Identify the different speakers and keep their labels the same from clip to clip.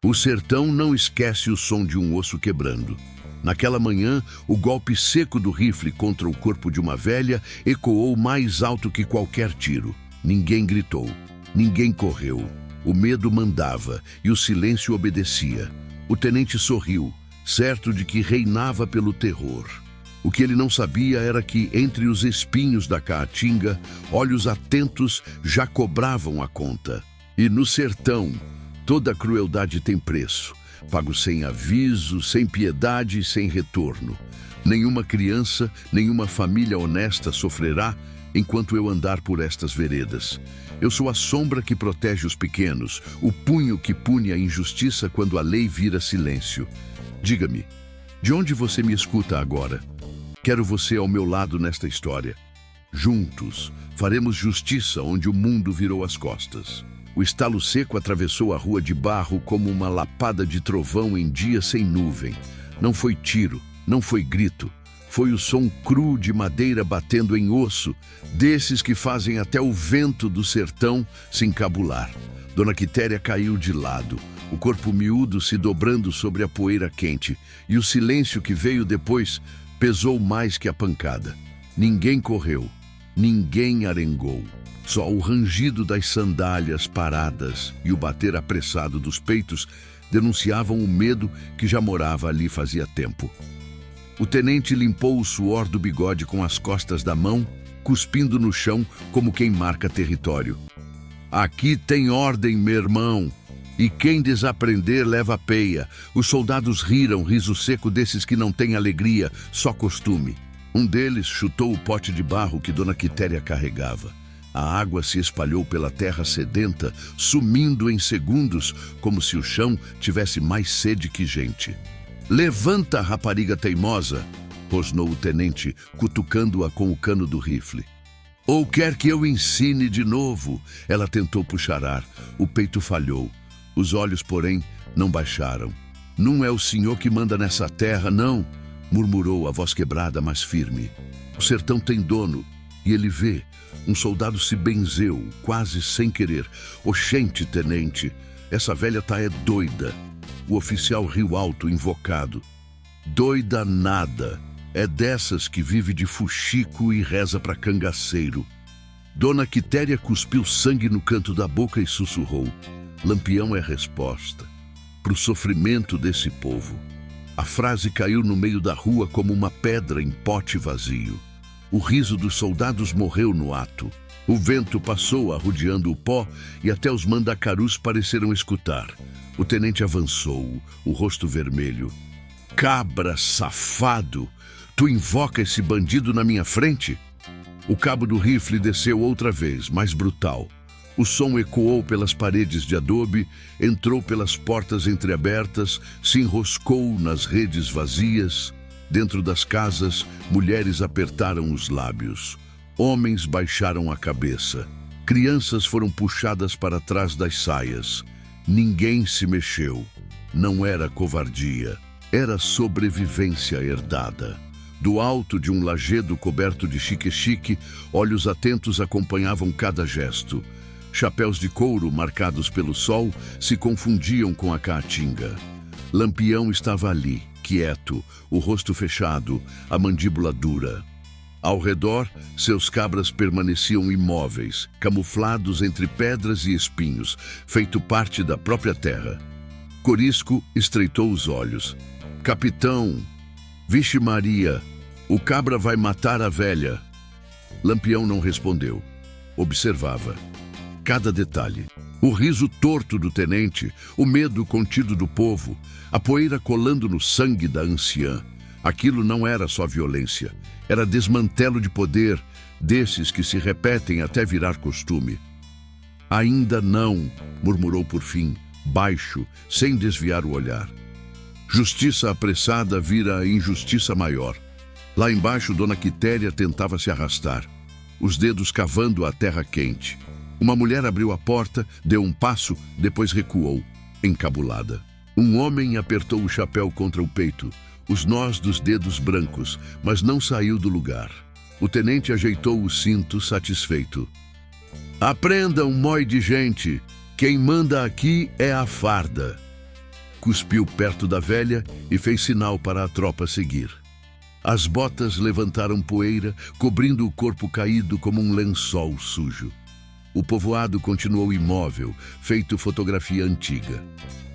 Speaker 1: O sertão não esquece o som de um osso quebrando. Naquela manhã, o golpe seco do rifle contra o corpo de uma velha ecoou mais alto que qualquer tiro. Ninguém gritou, ninguém correu. O medo mandava e o silêncio obedecia. O tenente sorriu, certo de que reinava pelo terror. O que ele não sabia era que, entre os espinhos da caatinga, olhos atentos já cobravam a conta. E no sertão, toda crueldade tem preço, pago sem aviso, sem piedade e sem retorno. Nenhuma criança, nenhuma família honesta sofrerá enquanto eu andar por estas veredas. Eu sou a sombra que protege os pequenos, o punho que pune a injustiça quando a lei vira silêncio. Diga-me, de onde você me escuta agora? Quero você ao meu lado nesta história. Juntos, faremos justiça onde o mundo virou as costas. O estalo seco atravessou a rua de barro como uma lapada de trovão em dia sem nuvem. Não foi tiro, não foi grito. Foi o som cru de madeira batendo em osso, desses que fazem até o vento do sertão se encabular. Dona Quitéria caiu de lado, o corpo miúdo se dobrando sobre a poeira quente, e o silêncio que veio depois pesou mais que a pancada. Ninguém correu, ninguém arengou. Só o rangido das sandálias paradas e o bater apressado dos peitos denunciavam o medo que já morava ali fazia tempo. O tenente limpou o suor do bigode com as costas da mão, cuspindo no chão como quem marca território. Aqui tem ordem, meu irmão, e quem desaprender leva peia. Os soldados riram, riso seco desses que não têm alegria, só costume. Um deles chutou o pote de barro que Dona Quitéria carregava. A água se espalhou pela terra sedenta, sumindo em segundos, como se o chão tivesse mais sede que gente. Levanta, rapariga teimosa, rosnou o tenente, cutucando-a com o cano do rifle. Ou quer que eu ensine de novo? Ela tentou puxar ar. O peito falhou. Os olhos, porém, não baixaram. Não é o senhor que manda nessa terra, não, murmurou a voz quebrada, mas firme. O sertão tem dono, e ele vê. Um soldado se benzeu, quase sem querer. Oxente, tenente, essa velha tá é doida. O oficial riu alto, invocado. Doida nada. É dessas que vive de fuxico e reza pra cangaceiro. Dona Quitéria cuspiu sangue no canto da boca e sussurrou. Lampião é resposta pro sofrimento desse povo. A frase caiu no meio da rua como uma pedra em pote vazio. O riso dos soldados morreu no ato. O vento passou arrodeando o pó e até os mandacarus pareceram escutar. O tenente avançou, o rosto vermelho. Cabra safado! Tu invoca esse bandido na minha frente? O cabo do rifle desceu outra vez, mais brutal. O som ecoou pelas paredes de adobe, entrou pelas portas entreabertas, se enroscou nas redes vazias. Dentro das casas, mulheres apertaram os lábios. Homens baixaram a cabeça. Crianças foram puxadas para trás das saias. Ninguém se mexeu. Não era covardia, era sobrevivência herdada. Do alto de um lajedo coberto de xique-xique, olhos atentos acompanhavam cada gesto. Chapéus de couro marcados pelo sol se confundiam com a caatinga. Lampião estava ali, quieto, o rosto fechado, a mandíbula dura. Ao redor, seus cabras permaneciam imóveis, camuflados entre pedras e espinhos, feito parte da própria terra. Corisco estreitou os olhos. Capitão, vixe Maria, o cabra vai matar a velha. Lampião não respondeu. Observava. Cada detalhe. O riso torto do tenente, o medo contido do povo, a poeira colando no sangue da anciã. Aquilo não era só violência, era desmantelo de poder, desses que se repetem até virar costume. Ainda não, murmurou por fim, baixo, sem desviar o olhar. Justiça apressada vira injustiça maior. Lá embaixo, Dona Quitéria tentava se arrastar, os dedos cavando a terra quente. Uma mulher abriu a porta, deu um passo, depois recuou, encabulada. Um homem apertou o chapéu contra o peito, os nós dos dedos brancos, mas não saiu do lugar. O tenente ajeitou o cinto, satisfeito. Aprendam, mói de gente, quem manda aqui é a farda. cuspiu perto da velha e fez sinal para a tropa seguir. As botas levantaram poeira, cobrindo o corpo caído como um lençol sujo. O povoado continuou imóvel, feito fotografia antiga.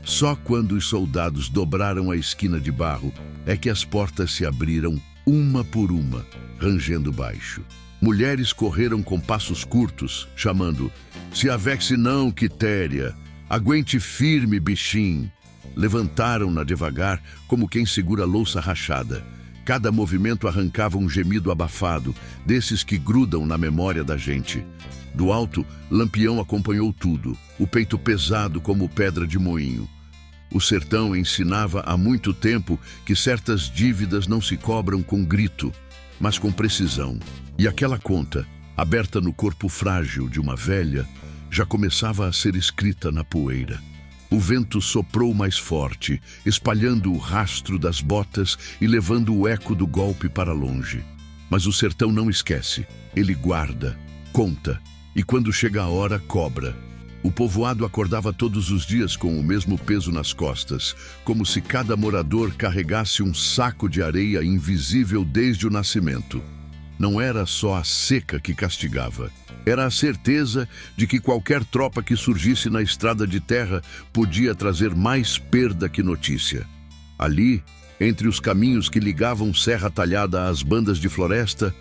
Speaker 1: Só quando os soldados dobraram a esquina de barro é que as portas se abriram uma por uma, rangendo baixo. Mulheres correram com passos curtos, chamando: "Se avexe não, Quitéria! Aguente firme, bichinho!" Levantaram-na devagar, como quem segura louça rachada. Cada movimento arrancava um gemido abafado, desses que grudam na memória da gente. Do alto, Lampião acompanhou tudo, o peito pesado como pedra de moinho. O sertão ensinava há muito tempo que certas dívidas não se cobram com grito, mas com precisão. E aquela conta, aberta no corpo frágil de uma velha, já começava a ser escrita na poeira. O vento soprou mais forte, espalhando o rastro das botas e levando o eco do golpe para longe. Mas o sertão não esquece, ele guarda, conta, e quando chega a hora, cobra. O povoado acordava todos os dias com o mesmo peso nas costas, como se cada morador carregasse um saco de areia invisível desde o nascimento. Não era só a seca que castigava. Era a certeza de que qualquer tropa que surgisse na estrada de terra podia trazer mais perda que notícia. Ali, entre os caminhos que ligavam Serra Talhada às bandas de floresta,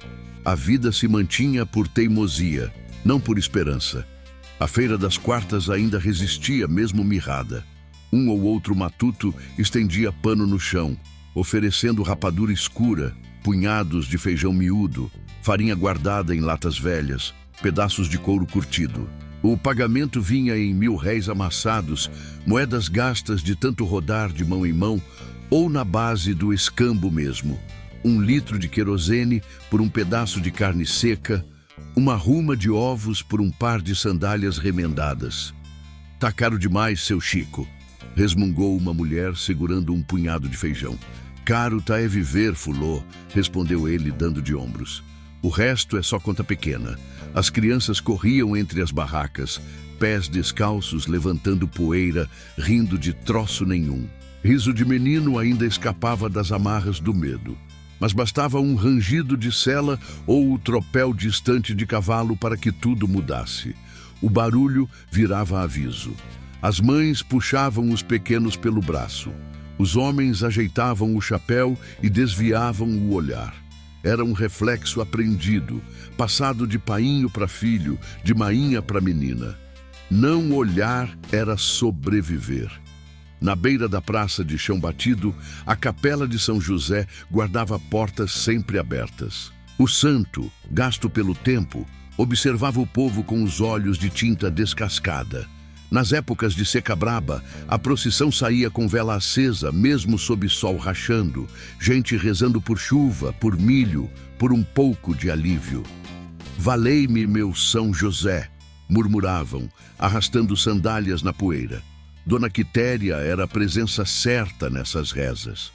Speaker 1: a vida se mantinha por teimosia, não por esperança. A Feira das Quartas ainda resistia, mesmo mirrada. Um ou outro matuto estendia pano no chão, oferecendo rapadura escura, punhados de feijão miúdo, farinha guardada em latas velhas, pedaços de couro curtido. O pagamento vinha em 1000 réis amassados, moedas gastas de tanto rodar de mão em mão, ou na base do escambo mesmo. 1 litro de querosene por um pedaço de carne seca, uma ruma de ovos por um par de sandálias remendadas. "Tá caro demais, seu Chico", resmungou uma mulher segurando um punhado de feijão. "Caro tá é viver, fulô", respondeu ele, dando de ombros. "O resto é só conta pequena." As crianças corriam entre as barracas, pés descalços levantando poeira, rindo de troço nenhum. Riso de menino ainda escapava das amarras do medo. Mas bastava um rangido de sela ou o tropel distante de cavalo para que tudo mudasse. O barulho virava aviso. As mães puxavam os pequenos pelo braço. Os homens ajeitavam o chapéu e desviavam o olhar. Era um reflexo aprendido, passado de painho para filho, de mainha para menina. Não olhar era sobreviver. Na beira da praça de chão batido, a capela de São José guardava portas sempre abertas. O santo, gasto pelo tempo, observava o povo com os olhos de tinta descascada. Nas épocas de seca braba, a procissão saía com vela acesa, mesmo sob sol rachando, gente rezando por chuva, por milho, por um pouco de alívio. "Valei-me, meu São José", murmuravam, arrastando sandálias na poeira. Dona Quitéria era a presença certa nessas rezas.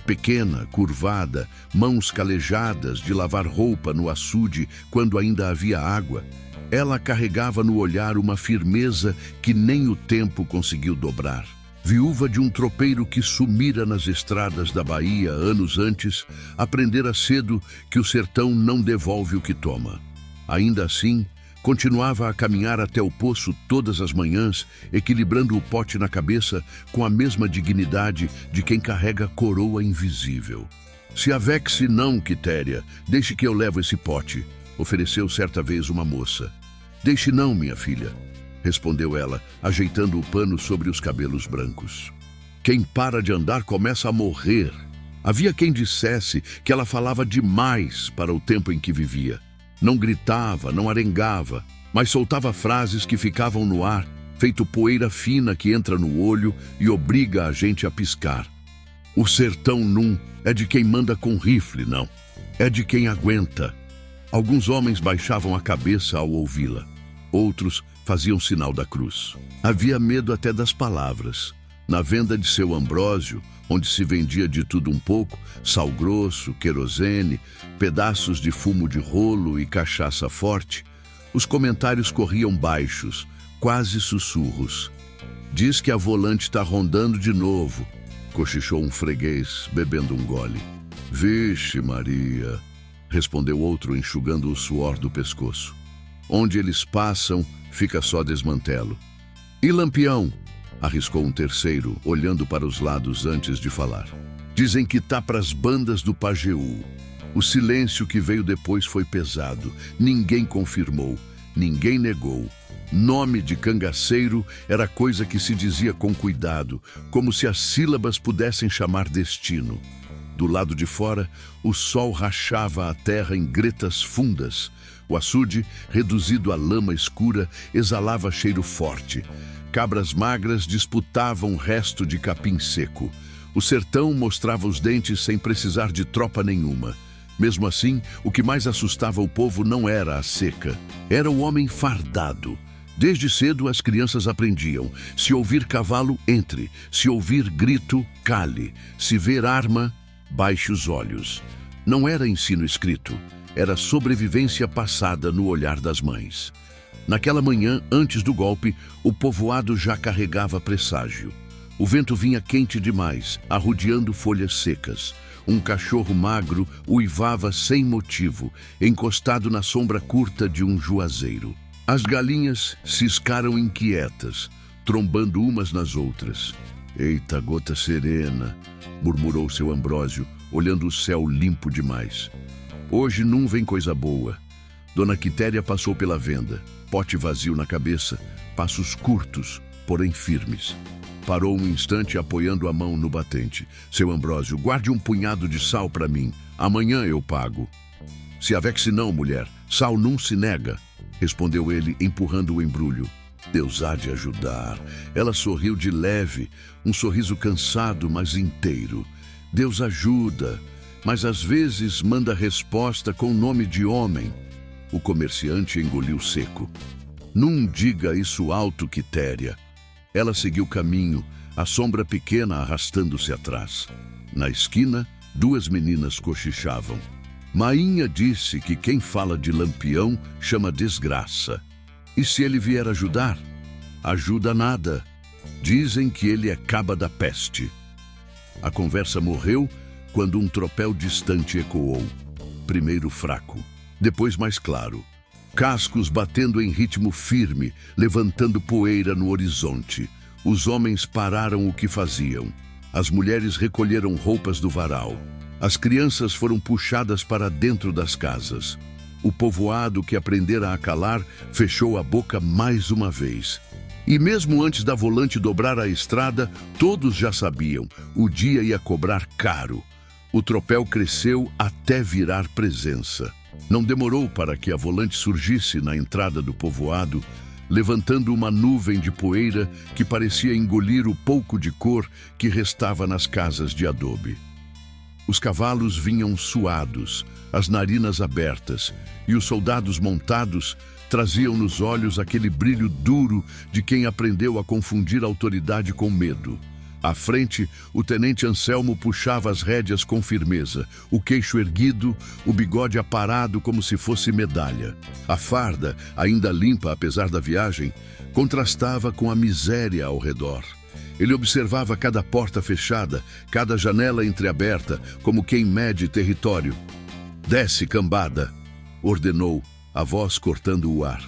Speaker 1: Pequena, curvada, mãos calejadas de lavar roupa no açude quando ainda havia água, ela carregava no olhar uma firmeza que nem o tempo conseguiu dobrar. Viúva de um tropeiro que sumira nas estradas da Bahia anos antes, aprendera cedo que o sertão não devolve o que toma. Ainda assim, continuava a caminhar até o poço todas as manhãs, equilibrando o pote na cabeça com a mesma dignidade de quem carrega coroa invisível. "Se avexe não, Quitéria, deixe que eu levo esse pote", ofereceu certa vez uma moça. "Deixe não, minha filha", respondeu ela, ajeitando o pano sobre os cabelos brancos. "Quem para de andar começa a morrer." Havia quem dissesse que ela falava demais para o tempo em que vivia. Não gritava, não arengava, mas soltava frases que ficavam no ar, feito poeira fina que entra no olho e obriga a gente a piscar. O sertão não é de quem manda com rifle, não. É de quem aguenta. Alguns homens baixavam a cabeça ao ouvi-la. Outros faziam sinal da cruz. Havia medo até das palavras. Na venda de seu Ambrósio, onde se vendia de tudo um pouco, sal grosso, querosene, pedaços de fumo de rolo e cachaça forte, os comentários corriam baixos, quase sussurros. Diz que a volante está rondando de novo, cochichou um freguês, bebendo um gole. Vixe Maria, respondeu outro, enxugando o suor do pescoço. Onde eles passam, fica só desmantelo. E Lampião? Arriscou um terceiro, olhando para os lados antes de falar. Dizem que tá pras bandas do Pajeú. O silêncio que veio depois foi pesado. Ninguém confirmou, ninguém negou. Nome de cangaceiro era coisa que se dizia com cuidado, como se as sílabas pudessem chamar destino. Do lado de fora, o sol rachava a terra em gretas fundas. O açude, reduzido a lama escura, exalava cheiro forte. Cabras magras disputavam resto de capim seco. O sertão mostrava os dentes sem precisar de tropa nenhuma. Mesmo assim, o que mais assustava o povo não era a seca, era o homem fardado. Desde cedo as crianças aprendiam: se ouvir cavalo, entre; se ouvir grito, cale; se ver arma, baixe os olhos. Não era ensino escrito, era sobrevivência passada no olhar das mães. Naquela manhã, antes do golpe, o povoado já carregava presságio. O vento vinha quente demais, arrodeando folhas secas. Um cachorro magro uivava sem motivo, encostado na sombra curta de um juazeiro. As galinhas ciscaram inquietas, trombando umas nas outras. Eita, gota serena, murmurou seu Ambrósio, olhando o céu limpo demais. Hoje não vem coisa boa. Dona Quitéria passou pela venda, pote vazio na cabeça, passos curtos, porém firmes. Parou um instante apoiando a mão no batente. Seu Ambrósio, guarde um punhado de sal para mim. Amanhã eu pago. Se avexe não, mulher. Sal não se nega, respondeu ele, empurrando o embrulho. Deus há de ajudar. Ela sorriu de leve, um sorriso cansado, mas inteiro. Deus ajuda, mas às vezes manda resposta com nome de homem. O comerciante engoliu seco. Não diga isso alto, Quitéria. Ela seguiu caminho, a sombra pequena arrastando-se atrás. Na esquina, duas meninas cochichavam. Mainha disse que quem fala de Lampião chama desgraça. E se ele vier ajudar? Ajuda nada. Dizem que ele é caba da peste. A conversa morreu quando um tropel distante ecoou. Primeiro fraco, depois mais claro. Cascos batendo em ritmo firme, levantando poeira no horizonte. Os homens pararam o que faziam. As mulheres recolheram roupas do varal. As crianças foram puxadas para dentro das casas. O povoado que aprendera a calar fechou a boca mais uma vez. E mesmo antes da volante dobrar a estrada, todos já sabiam: o dia ia cobrar caro. O tropel cresceu até virar presença. Não demorou para que a volante surgisse na entrada do povoado, levantando uma nuvem de poeira que parecia engolir o pouco de cor que restava nas casas de adobe. Os cavalos vinham suados, as narinas abertas, e os soldados montados traziam nos olhos aquele brilho duro de quem aprendeu a confundir autoridade com medo. À frente, o tenente Anselmo puxava as rédeas com firmeza, o queixo erguido, o bigode aparado como se fosse medalha. A farda, ainda limpa apesar da viagem, contrastava com a miséria ao redor. Ele observava cada porta fechada, cada janela entreaberta, como quem mede território. Desce, cambada, ordenou, a voz cortando o ar.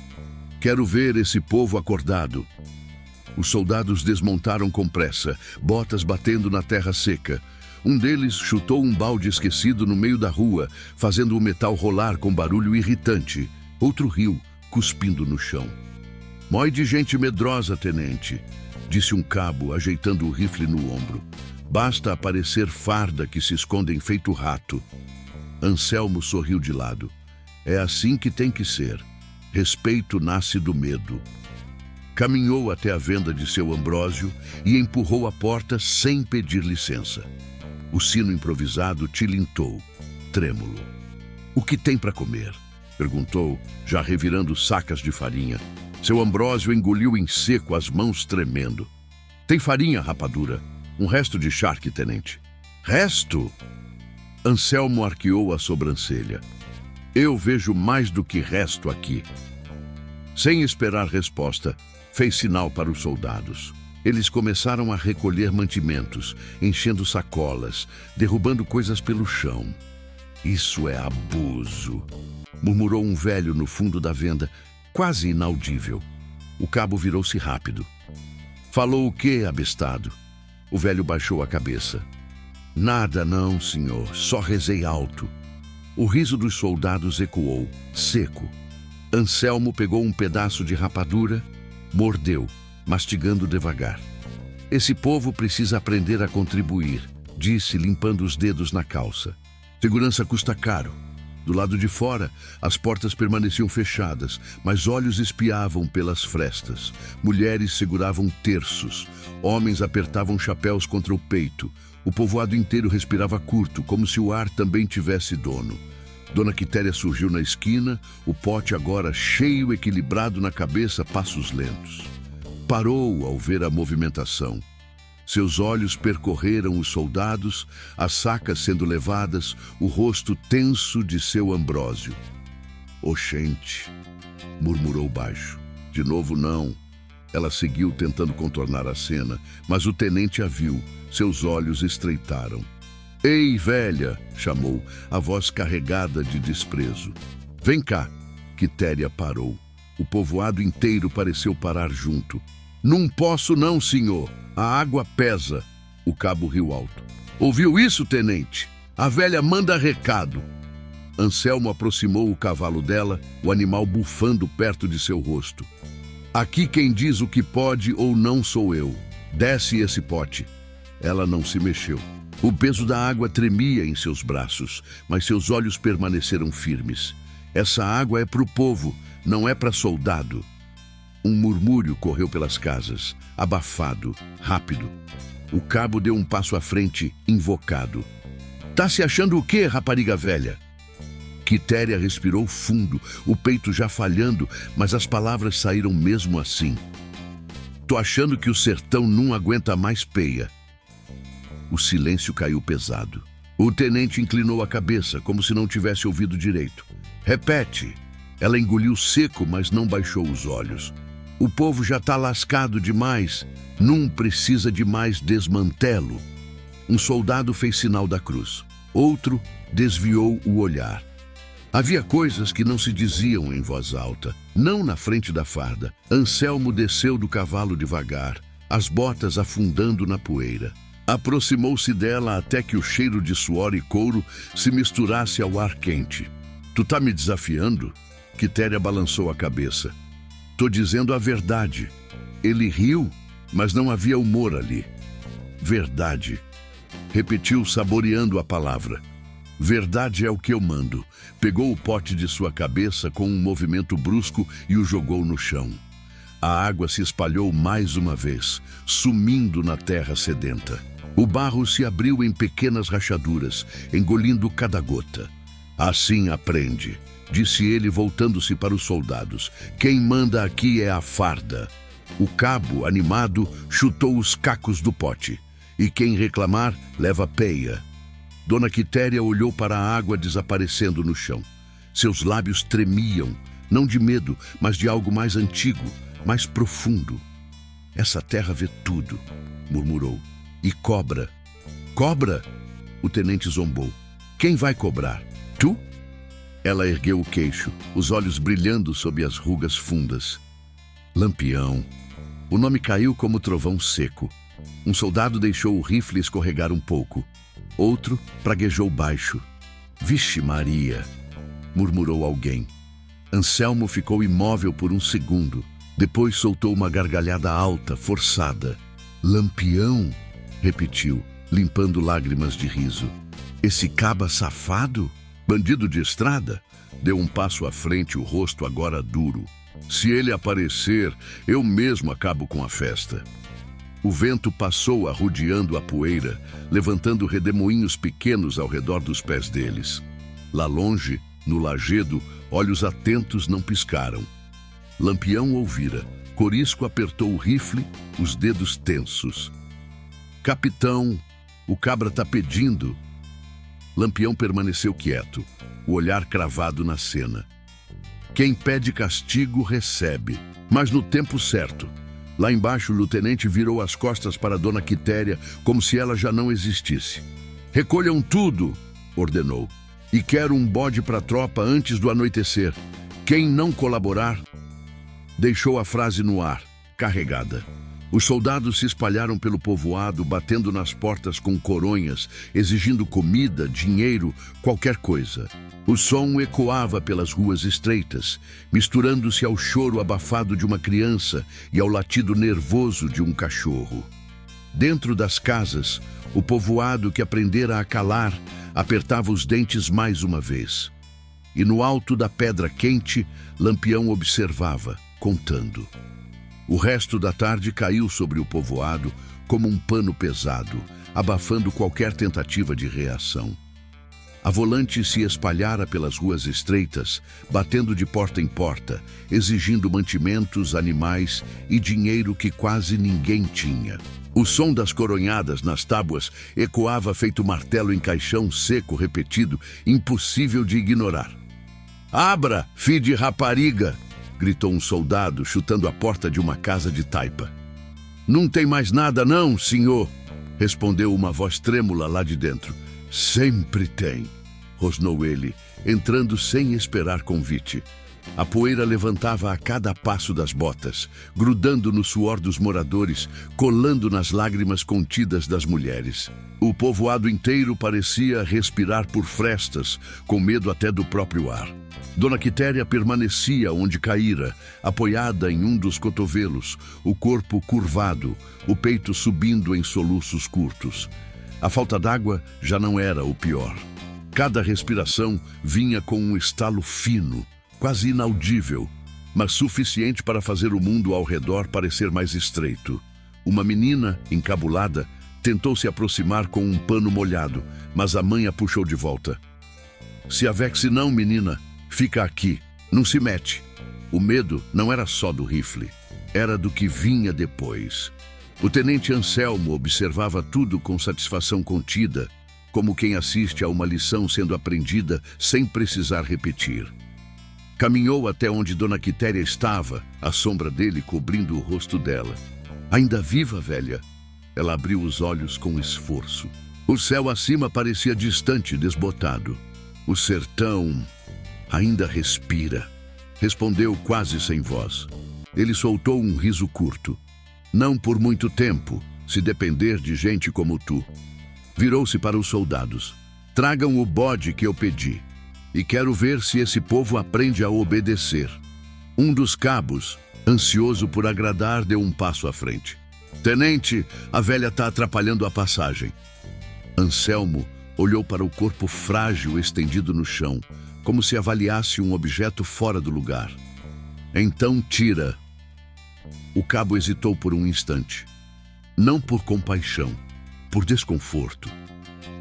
Speaker 1: Quero ver esse povo acordado. Os soldados desmontaram com pressa, botas batendo na terra seca. Um deles chutou um balde esquecido no meio da rua, fazendo o metal rolar com barulho irritante. Outro riu, cuspindo no chão. Mói de gente medrosa, tenente, disse um cabo, ajeitando o rifle no ombro. Basta aparecer farda que se escondem feito rato. Anselmo sorriu de lado. É assim que tem que ser. Respeito nasce do medo. Caminhou até a venda de seu Ambrósio e empurrou a porta sem pedir licença. O sino improvisado tilintou, trêmulo. O que tem para comer? Perguntou, já revirando sacas de farinha. Seu Ambrósio engoliu em seco, as mãos tremendo. Tem farinha, rapadura. Um resto de charque, tenente. Resto? Anselmo arqueou a sobrancelha. Eu vejo mais do que resto aqui. Sem esperar resposta, fez sinal para os soldados. Eles começaram a recolher mantimentos, enchendo sacolas, derrubando coisas pelo chão. Isso é abuso, murmurou um velho no fundo da venda, quase inaudível. O cabo virou-se rápido. Falou o quê, abestado? O velho baixou a cabeça. Nada não, senhor, só rezei alto. O riso dos soldados ecoou, seco. Anselmo pegou um pedaço de rapadura, mordeu, mastigando devagar. Esse povo precisa aprender a contribuir, disse, limpando os dedos na calça. Segurança custa caro. Do lado de fora, as portas permaneciam fechadas, mas olhos espiavam pelas frestas. Mulheres seguravam terços, homens apertavam chapéus contra o peito. O povoado inteiro respirava curto, como se o ar também tivesse dono. Dona Quitéria surgiu na esquina, o pote agora cheio, equilibrado na cabeça, passos lentos. Parou ao ver a movimentação. Seus olhos percorreram os soldados, as sacas sendo levadas, o rosto tenso de seu Ambrósio. Oxente, murmurou baixo. De novo não. Ela seguiu tentando contornar a cena, mas o tenente a viu. Seus olhos estreitaram. Ei, velha, chamou, a voz carregada de desprezo. Vem cá. Quitéria parou. O povoado inteiro pareceu parar junto. Não posso não, senhor. A água pesa. O cabo riu alto. Ouviu isso, tenente? A velha manda recado. Anselmo aproximou o cavalo dela, o animal bufando perto de seu rosto. Aqui quem diz o que pode ou não sou eu. Desce esse pote. Ela não se mexeu. O peso da água tremia em seus braços, mas seus olhos permaneceram firmes. Essa água é para o povo, não é para soldado. Um murmúrio correu pelas casas, abafado, rápido. O cabo deu um passo à frente, invocado. Tá se achando o quê, rapariga velha? Quitéria respirou fundo, o peito já falhando, mas as palavras saíram mesmo assim. Tô achando que o sertão não aguenta mais peia. O silêncio caiu pesado. O tenente inclinou a cabeça, como se não tivesse ouvido direito. Repete. Ela engoliu seco, mas não baixou os olhos. O povo já tá lascado demais. Não precisa de mais desmantelo. Um soldado fez sinal da cruz. Outro desviou o olhar. Havia coisas que não se diziam em voz alta, não na frente da farda. Anselmo desceu do cavalo devagar, as botas afundando na poeira. Aproximou-se dela até que o cheiro de suor e couro se misturasse ao ar quente. Tu tá me desafiando? Quitéria balançou a cabeça. Tô dizendo a verdade. Ele riu, mas não havia humor ali. Verdade. Repetiu, saboreando a palavra. Verdade é o que eu mando. Pegou o pote de sua cabeça com um movimento brusco e o jogou no chão. A água se espalhou mais uma vez, sumindo na terra sedenta. O barro se abriu em pequenas rachaduras, engolindo cada gota. Assim aprende, disse ele voltando-se para os soldados. Quem manda aqui é a farda. O cabo, animado, chutou os cacos do pote. E quem reclamar, leva peia. Dona Quitéria olhou para a água desaparecendo no chão. Seus lábios tremiam, não de medo, mas de algo mais antigo, mais profundo. Essa terra vê tudo, murmurou. E cobra. Cobra? O tenente zombou. Quem vai cobrar? Tu? Ela ergueu o queixo, os olhos brilhando sob as rugas fundas. Lampião. O nome caiu como trovão seco. Um soldado deixou o rifle escorregar um pouco. Outro praguejou baixo. Vixe Maria, murmurou alguém. Anselmo ficou imóvel por um segundo. Depois soltou uma gargalhada alta, forçada. Lampião, repetiu, limpando lágrimas de riso. Esse caba safado? Bandido de estrada? Deu um passo à frente, o rosto agora duro. Se ele aparecer, eu mesmo acabo com a festa. O vento passou arrodeando a poeira, levantando redemoinhos pequenos ao redor dos pés deles. Lá longe, no lajedo, olhos atentos não piscaram. Lampião ouvira. Corisco apertou o rifle, os dedos tensos. Capitão, o cabra tá pedindo. Lampião permaneceu quieto, o olhar cravado na cena. Quem pede castigo recebe, mas no tempo certo. Lá embaixo, o tenente virou as costas para Dona Quitéria, como se ela já não existisse. "Recolham tudo", ordenou. "E quero um bode para a tropa antes do anoitecer. Quem não colaborar..." Deixou a frase no ar, carregada. Os soldados se espalharam pelo povoado, batendo nas portas com coronhas, exigindo comida, dinheiro, qualquer coisa. O som ecoava pelas ruas estreitas, misturando-se ao choro abafado de uma criança e ao latido nervoso de um cachorro. Dentro das casas, o povoado que aprendera a calar apertava os dentes mais uma vez. E no alto da pedra quente, Lampião observava, contando. O resto da tarde caiu sobre o povoado como um pano pesado, abafando qualquer tentativa de reação. A volante se espalhara pelas ruas estreitas, batendo de porta em porta, exigindo mantimentos, animais e dinheiro que quase ninguém tinha. O som das coronhadas nas tábuas ecoava feito martelo em caixão seco repetido, impossível de ignorar. "Abra, filho de rapariga!" gritou um soldado, chutando a porta de uma casa de taipa. "Não tem mais nada não, senhor", respondeu uma voz trêmula lá de dentro. "Sempre tem", rosnou ele, entrando sem esperar convite. A poeira levantava a cada passo das botas, grudando no suor dos moradores, colando nas lágrimas contidas das mulheres. O povoado inteiro parecia respirar por frestas, com medo até do próprio ar. Dona Quitéria permanecia onde caíra, apoiada em um dos cotovelos, o corpo curvado, o peito subindo em soluços curtos. A falta d'água já não era o pior. Cada respiração vinha com um estalo fino, quase inaudível, mas suficiente para fazer o mundo ao redor parecer mais estreito. Uma menina, encabulada, tentou se aproximar com um pano molhado, mas a mãe a puxou de volta. "Se avexe não, menina. Fica aqui. Não se mete." O medo não era só do rifle, era do que vinha depois. O tenente Anselmo observava tudo com satisfação contida, como quem assiste a uma lição sendo aprendida sem precisar repetir. Caminhou até onde Dona Quitéria estava, a sombra dele cobrindo o rosto dela. "Ainda viva, velha?" Ela abriu os olhos com esforço. O céu acima parecia distante, desbotado. "O sertão ainda respira", respondeu quase sem voz. Ele soltou um riso curto. "Não por muito tempo, se depender de gente como tu." Virou-se para os soldados. "Tragam o bode que eu pedi. E quero ver se esse povo aprende a obedecer." Um dos cabos, ansioso por agradar, deu um passo à frente. "Tenente, a velha está atrapalhando a passagem." Anselmo olhou para o corpo frágil estendido no chão, como se avaliasse um objeto fora do lugar. "Então tira." O cabo hesitou por um instante. Não por compaixão, por desconforto.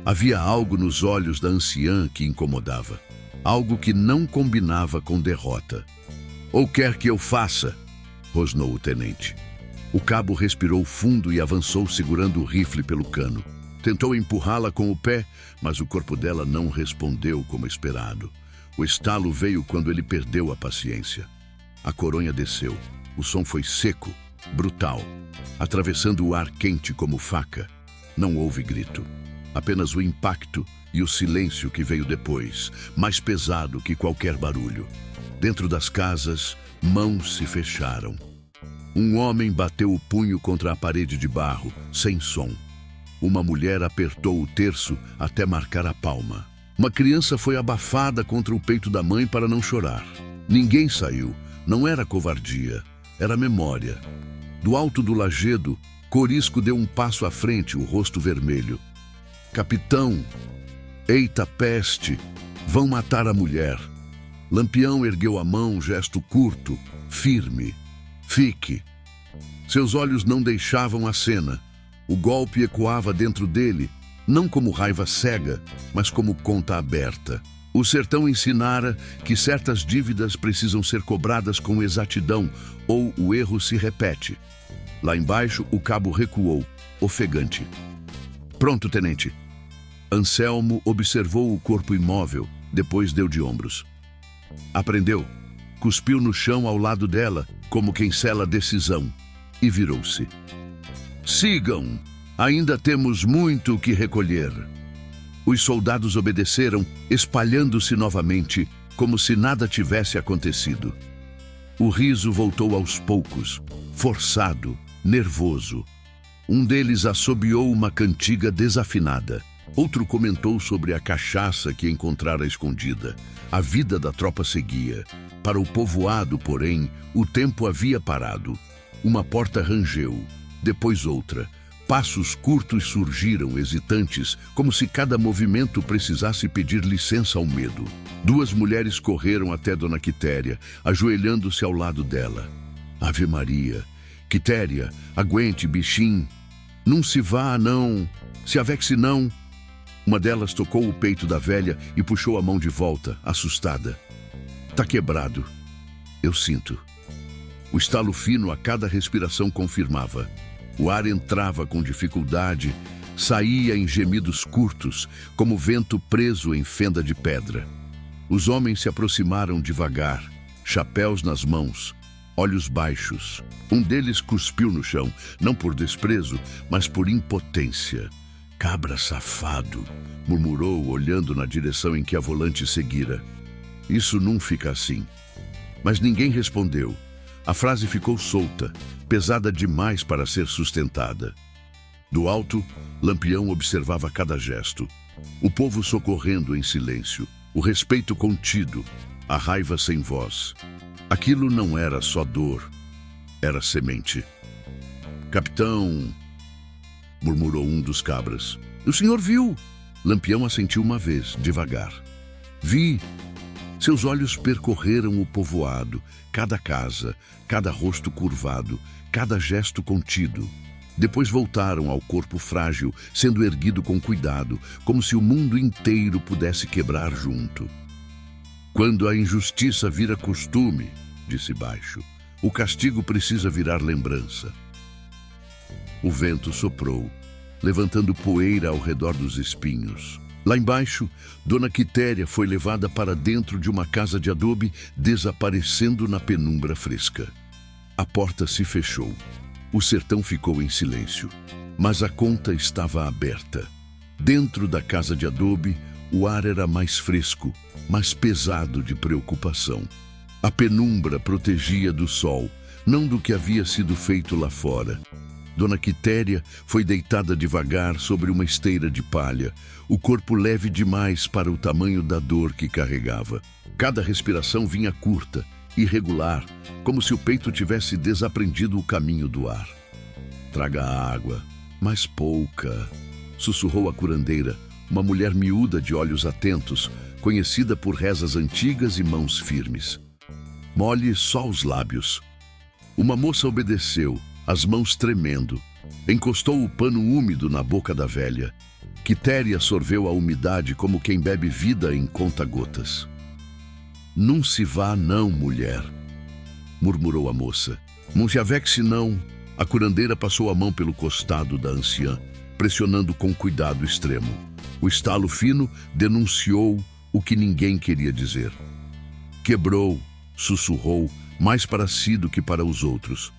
Speaker 1: Havia algo nos olhos da anciã que incomodava. Algo que não combinava com derrota. "Ou quer que eu faça?" rosnou o tenente. O cabo respirou fundo e avançou segurando o rifle pelo cano. Tentou empurrá-la com o pé, mas o corpo dela não respondeu como esperado. O estalo veio quando ele perdeu a paciência. A coronha desceu. O som foi seco, brutal, atravessando o ar quente como faca. Não houve grito. Apenas o impacto e o silêncio que veio depois, mais pesado que qualquer barulho. Dentro das casas, mãos se fecharam. Um homem bateu o punho contra a parede de barro, sem som. Uma mulher apertou o terço até marcar a palma. Uma criança foi abafada contra o peito da mãe para não chorar. Ninguém saiu. Não era covardia, era memória. Do alto do lajedo, Corisco deu um passo à frente, o rosto vermelho. "Capitão! Eita peste! Vão matar a mulher!" Lampião ergueu a mão, gesto curto, firme. "Fique!" Seus olhos não deixavam a cena. O golpe ecoava dentro dele, não como raiva cega, mas como conta aberta. O sertão ensinara que certas dívidas precisam ser cobradas com exatidão, ou o erro se repete. Lá embaixo, o cabo recuou, ofegante. "Pronto, tenente." Anselmo observou o corpo imóvel, depois deu de ombros. Aprendeu. Cuspiu no chão ao lado dela, como quem sela decisão. e virou-se. Sigam! Ainda temos muito o que recolher. Os soldados obedeceram, espalhando-se novamente, como se nada tivesse acontecido. O riso voltou aos poucos, forçado, nervoso. Um deles assobiou uma cantiga desafinada. Outro comentou sobre a cachaça que encontrara escondida. A vida da tropa seguia. Para o povoado, porém, o tempo havia parado. Uma porta rangeu, depois outra. Passos curtos surgiram, hesitantes, como se cada movimento precisasse pedir licença ao medo. Duas mulheres correram até Dona Quitéria, ajoelhando-se ao lado dela. Ave Maria! Quitéria, aguente, bichinho! Não se vá, não! Se avexe, não! Uma delas tocou o peito da velha e puxou a mão de volta, assustada. Tá quebrado. Eu sinto. O estalo fino a cada respiração confirmava. O ar entrava com dificuldade, saía em gemidos curtos, como vento preso em fenda de pedra. Os homens se aproximaram devagar, chapéus nas mãos, olhos baixos. Um deles cuspiu no chão, não por desprezo, mas por impotência. Cabra safado, murmurou, olhando na direção em que a volante seguira. Isso não fica assim. Mas ninguém respondeu. A frase ficou solta, pesada demais para ser sustentada. Do alto, Lampião observava cada gesto. O povo socorrendo em silêncio, o respeito contido, a raiva sem voz. Aquilo não era só dor, era semente. Capitão, murmurou um dos cabras. O senhor viu? Lampião assentiu uma vez, devagar. Vi. Seus olhos percorreram o povoado, cada casa, cada rosto curvado, cada gesto contido. Depois voltaram ao corpo frágil, sendo erguido com cuidado, como se o mundo inteiro pudesse quebrar junto. Quando a injustiça vira costume, disse baixo, o castigo precisa virar lembrança. O vento soprou, levantando poeira ao redor dos espinhos. Lá embaixo, Dona Quitéria foi levada para dentro de uma casa de adobe, desaparecendo na penumbra fresca. A porta se fechou. O sertão ficou em silêncio, mas a conta estava aberta. Dentro da casa de adobe, o ar era mais fresco, mais pesado de preocupação. A penumbra protegia do sol, não do que havia sido feito lá fora. Dona Quitéria foi deitada devagar sobre uma esteira de palha, o corpo leve demais para o tamanho da dor que carregava. Cada respiração vinha curta, irregular, como se o peito tivesse desaprendido o caminho do ar. Traga água, mas pouca, sussurrou a curandeira, uma mulher miúda de olhos atentos, conhecida por rezas antigas e mãos firmes. Molhe só os lábios. Uma moça obedeceu, as mãos tremendo. Encostou o pano úmido na boca da velha. Quitéria sorveu a umidade como quem bebe vida em conta-gotas. Não se vá não, mulher, murmurou a moça. Não se avexe não. A curandeira passou a mão pelo costado da anciã, pressionando com cuidado extremo. O estalo fino denunciou o que ninguém queria dizer. Quebrou, sussurrou, mais para si do que para os outros.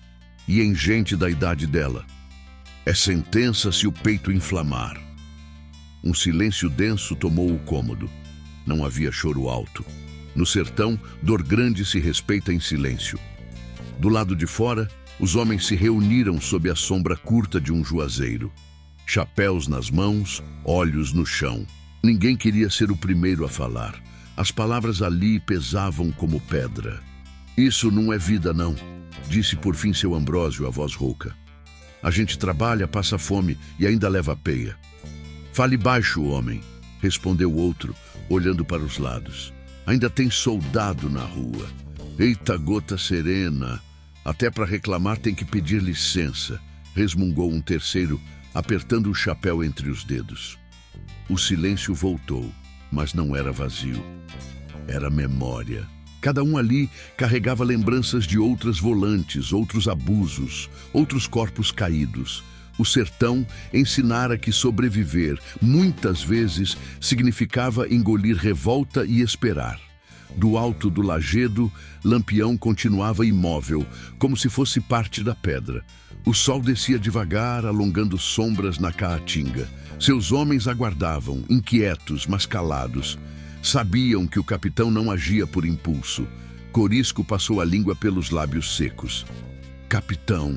Speaker 1: E em gente da idade dela. É sentença se o peito inflamar. Um silêncio denso tomou o cômodo. Não havia choro alto. No sertão, dor grande se respeita em silêncio. Do lado de fora, os homens se reuniram sob a sombra curta de um juazeiro. Chapéus nas mãos, olhos no chão. Ninguém queria ser o primeiro a falar. As palavras ali pesavam como pedra. Isso não é vida, não, disse por fim seu Ambrósio, a voz rouca. A gente trabalha, passa fome e ainda leva peia. Fale baixo, homem, respondeu outro, olhando para os lados. Ainda tem soldado na rua. Eita gota serena, até para reclamar tem que pedir licença, resmungou um terceiro, apertando o chapéu entre os dedos. O silêncio voltou, mas não era vazio. Era memória. Cada um ali carregava lembranças de outras volantes, outros abusos, outros corpos caídos. O sertão ensinara que sobreviver, muitas vezes, significava engolir revolta e esperar. Do alto do lajedo, Lampião continuava imóvel, como se fosse parte da pedra. O sol descia devagar, alongando sombras na caatinga. Seus homens aguardavam, inquietos, mas calados. Sabiam que o capitão não agia por impulso. Corisco passou a língua pelos lábios secos. Capitão,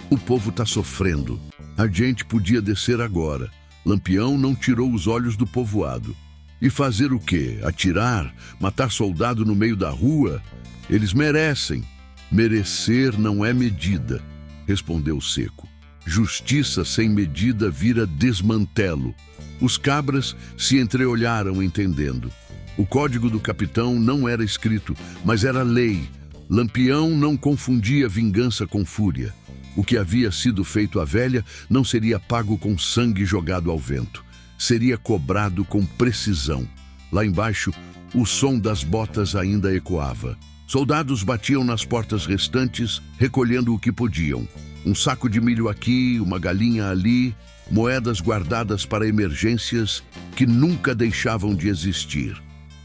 Speaker 1: o povo está sofrendo. A gente podia descer agora. Lampião não tirou os olhos do povoado. E fazer o quê? Atirar? Matar soldado no meio da rua? Eles merecem. Merecer não é medida, respondeu seco. Justiça sem medida vira desmantelo. Os cabras se entreolharam entendendo. O código do capitão não era escrito, mas era lei. Lampião não confundia vingança com fúria. O que havia sido feito à velha não seria pago com sangue jogado ao vento. Seria cobrado com precisão. Lá embaixo, o som das botas ainda ecoava. Soldados batiam nas portas restantes, recolhendo o que podiam. Um saco de milho aqui, uma galinha ali, moedas guardadas para emergências que nunca deixavam de existir.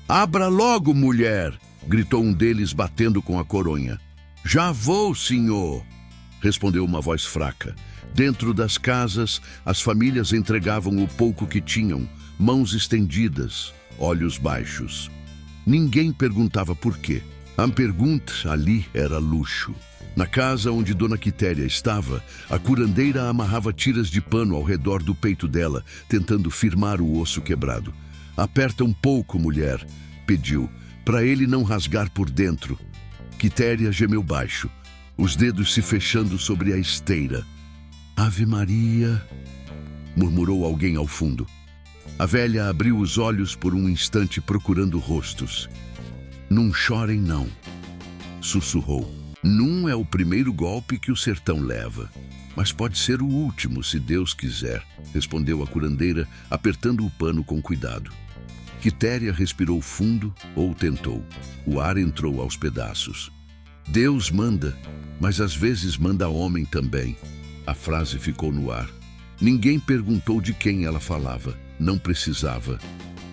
Speaker 1: "Abra logo, mulher!" gritou um deles batendo com a coronha. "Já vou, senhor!" respondeu uma voz fraca. Dentro das casas, as famílias entregavam o pouco que tinham, mãos estendidas, olhos baixos. Ninguém perguntava por quê. A pergunta ali era luxo. Na casa onde Dona Quitéria estava, a curandeira amarrava tiras de pano ao redor do peito dela, tentando firmar o osso quebrado. "Aperta um pouco, mulher", pediu, para ele não rasgar por dentro. Quitéria gemeu baixo, os dedos se fechando sobre a esteira. "Ave Maria", murmurou alguém ao fundo. A velha abriu os olhos por um instante procurando rostos. "Não chorem, não", sussurrou. "Não é o primeiro golpe que o sertão leva, mas pode ser o último, se Deus quiser", respondeu a curandeira, apertando o pano com cuidado. Quitéria respirou fundo, ou tentou. O ar entrou aos pedaços. "Deus manda, mas às vezes manda homem também." A frase ficou no ar. Ninguém perguntou de quem ela falava. Não precisava.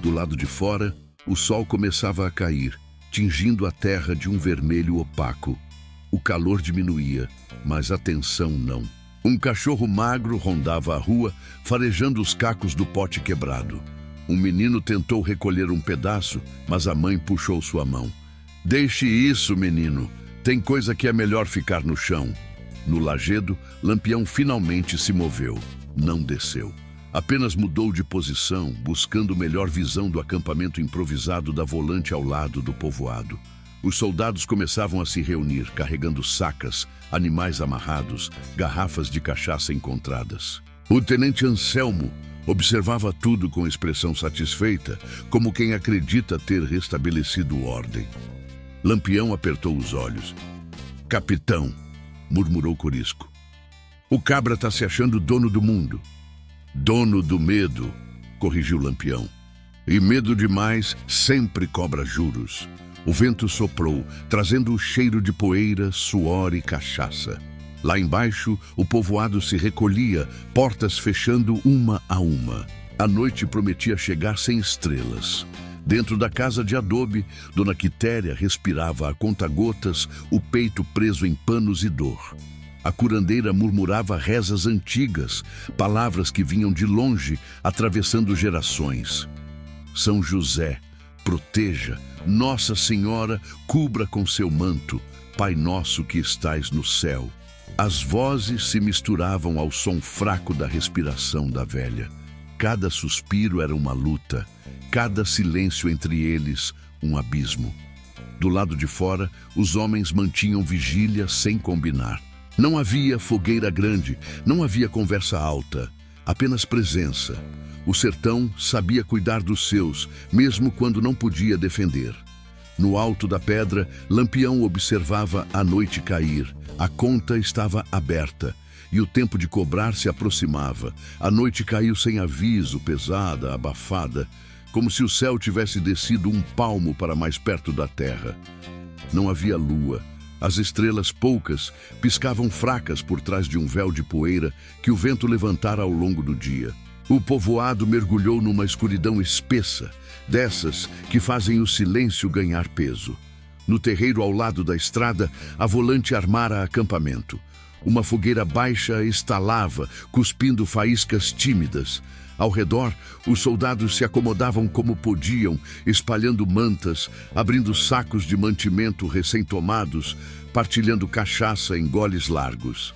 Speaker 1: Do lado de fora, o sol começava a cair, tingindo a terra de um vermelho opaco. O calor diminuía, mas a tensão não. Um cachorro magro rondava a rua, farejando os cacos do pote quebrado. Um menino tentou recolher um pedaço, mas a mãe puxou sua mão. "Deixe isso, menino. Tem coisa que é melhor ficar no chão." No lajedo, Lampião finalmente se moveu. Não desceu. Apenas mudou de posição, buscando melhor visão do acampamento improvisado da volante ao lado do povoado. Os soldados começavam a se reunir, carregando sacas, animais amarrados, garrafas de cachaça encontradas. O tenente Anselmo observava tudo com expressão satisfeita, como quem acredita ter restabelecido ordem. Lampião apertou os olhos. "Capitão", murmurou Corisco, "o cabra está se achando dono do mundo." "Dono do medo", corrigiu Lampião. "E medo demais sempre cobra juros." O vento soprou, trazendo o cheiro de poeira, suor e cachaça. Lá embaixo, o povoado se recolhia, portas fechando uma a uma. A noite prometia chegar sem estrelas. Dentro da casa de adobe, Dona Quitéria respirava a conta-gotas, o peito preso em panos e dor. A curandeira murmurava rezas antigas, palavras que vinham de longe, atravessando gerações. "São José, proteja. Nossa Senhora, cubra com seu manto. Pai nosso que estais no céu." As vozes se misturavam ao som fraco da respiração da velha. Cada suspiro era uma luta, cada silêncio entre eles um abismo. Do lado de fora, os homens mantinham vigília sem combinar. Não havia fogueira grande, não havia conversa alta, apenas presença. O sertão sabia cuidar dos seus, mesmo quando não podia defender. No alto da pedra, Lampião observava a noite cair. A conta estava aberta e o tempo de cobrar se aproximava. A noite caiu sem aviso, pesada, abafada, como se o céu tivesse descido um palmo para mais perto da terra. Não havia lua. As estrelas, poucas, piscavam fracas por trás de um véu de poeira que o vento levantara ao longo do dia. O povoado mergulhou numa escuridão espessa, dessas que fazem o silêncio ganhar peso. No terreiro ao lado da estrada, a volante armara acampamento. Uma fogueira baixa estalava, cuspindo faíscas tímidas. Ao redor, os soldados se acomodavam como podiam, espalhando mantas, abrindo sacos de mantimento recém-tomados, partilhando cachaça em goles largos.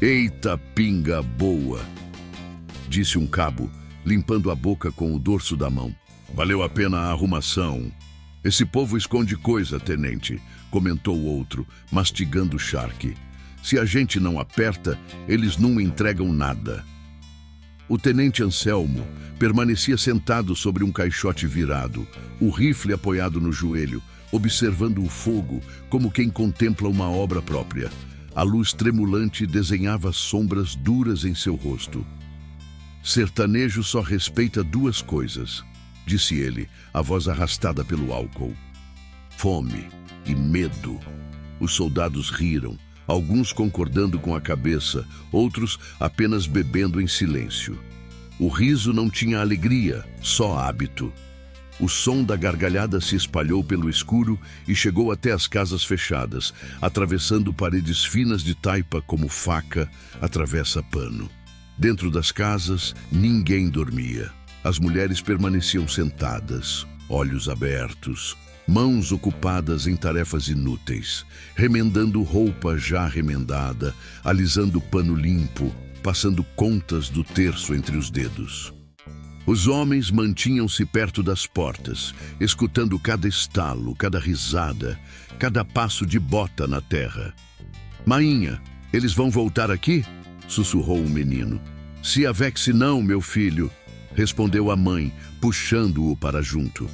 Speaker 1: "Eita pinga boa!" disse um cabo, limpando a boca com o dorso da mão. "Valeu a pena a arrumação." "Esse povo esconde coisa, tenente", comentou outro, mastigando o charque. "Se a gente não aperta, eles não entregam nada." O tenente Anselmo permanecia sentado sobre um caixote virado, o rifle apoiado no joelho, observando o fogo como quem contempla uma obra própria. A luz tremulante desenhava sombras duras em seu rosto. "Sertanejo só respeita duas coisas", disse ele, a voz arrastada pelo álcool: "fome e medo." Os soldados riram, alguns concordando com a cabeça, outros apenas bebendo em silêncio. O riso não tinha alegria, só hábito. O som da gargalhada se espalhou pelo escuro e chegou até as casas fechadas, atravessando paredes finas de taipa como faca atravessa pano. Dentro das casas, ninguém dormia. As mulheres permaneciam sentadas, olhos abertos, mãos ocupadas em tarefas inúteis, remendando roupa já remendada, alisando pano limpo, passando contas do terço entre os dedos. Os homens mantinham-se perto das portas, escutando cada estalo, cada risada, cada passo de bota na terra. "Mainha, eles vão voltar aqui?" sussurrou o menino. "Se avexe não, meu filho", respondeu a mãe, puxando-o para junto.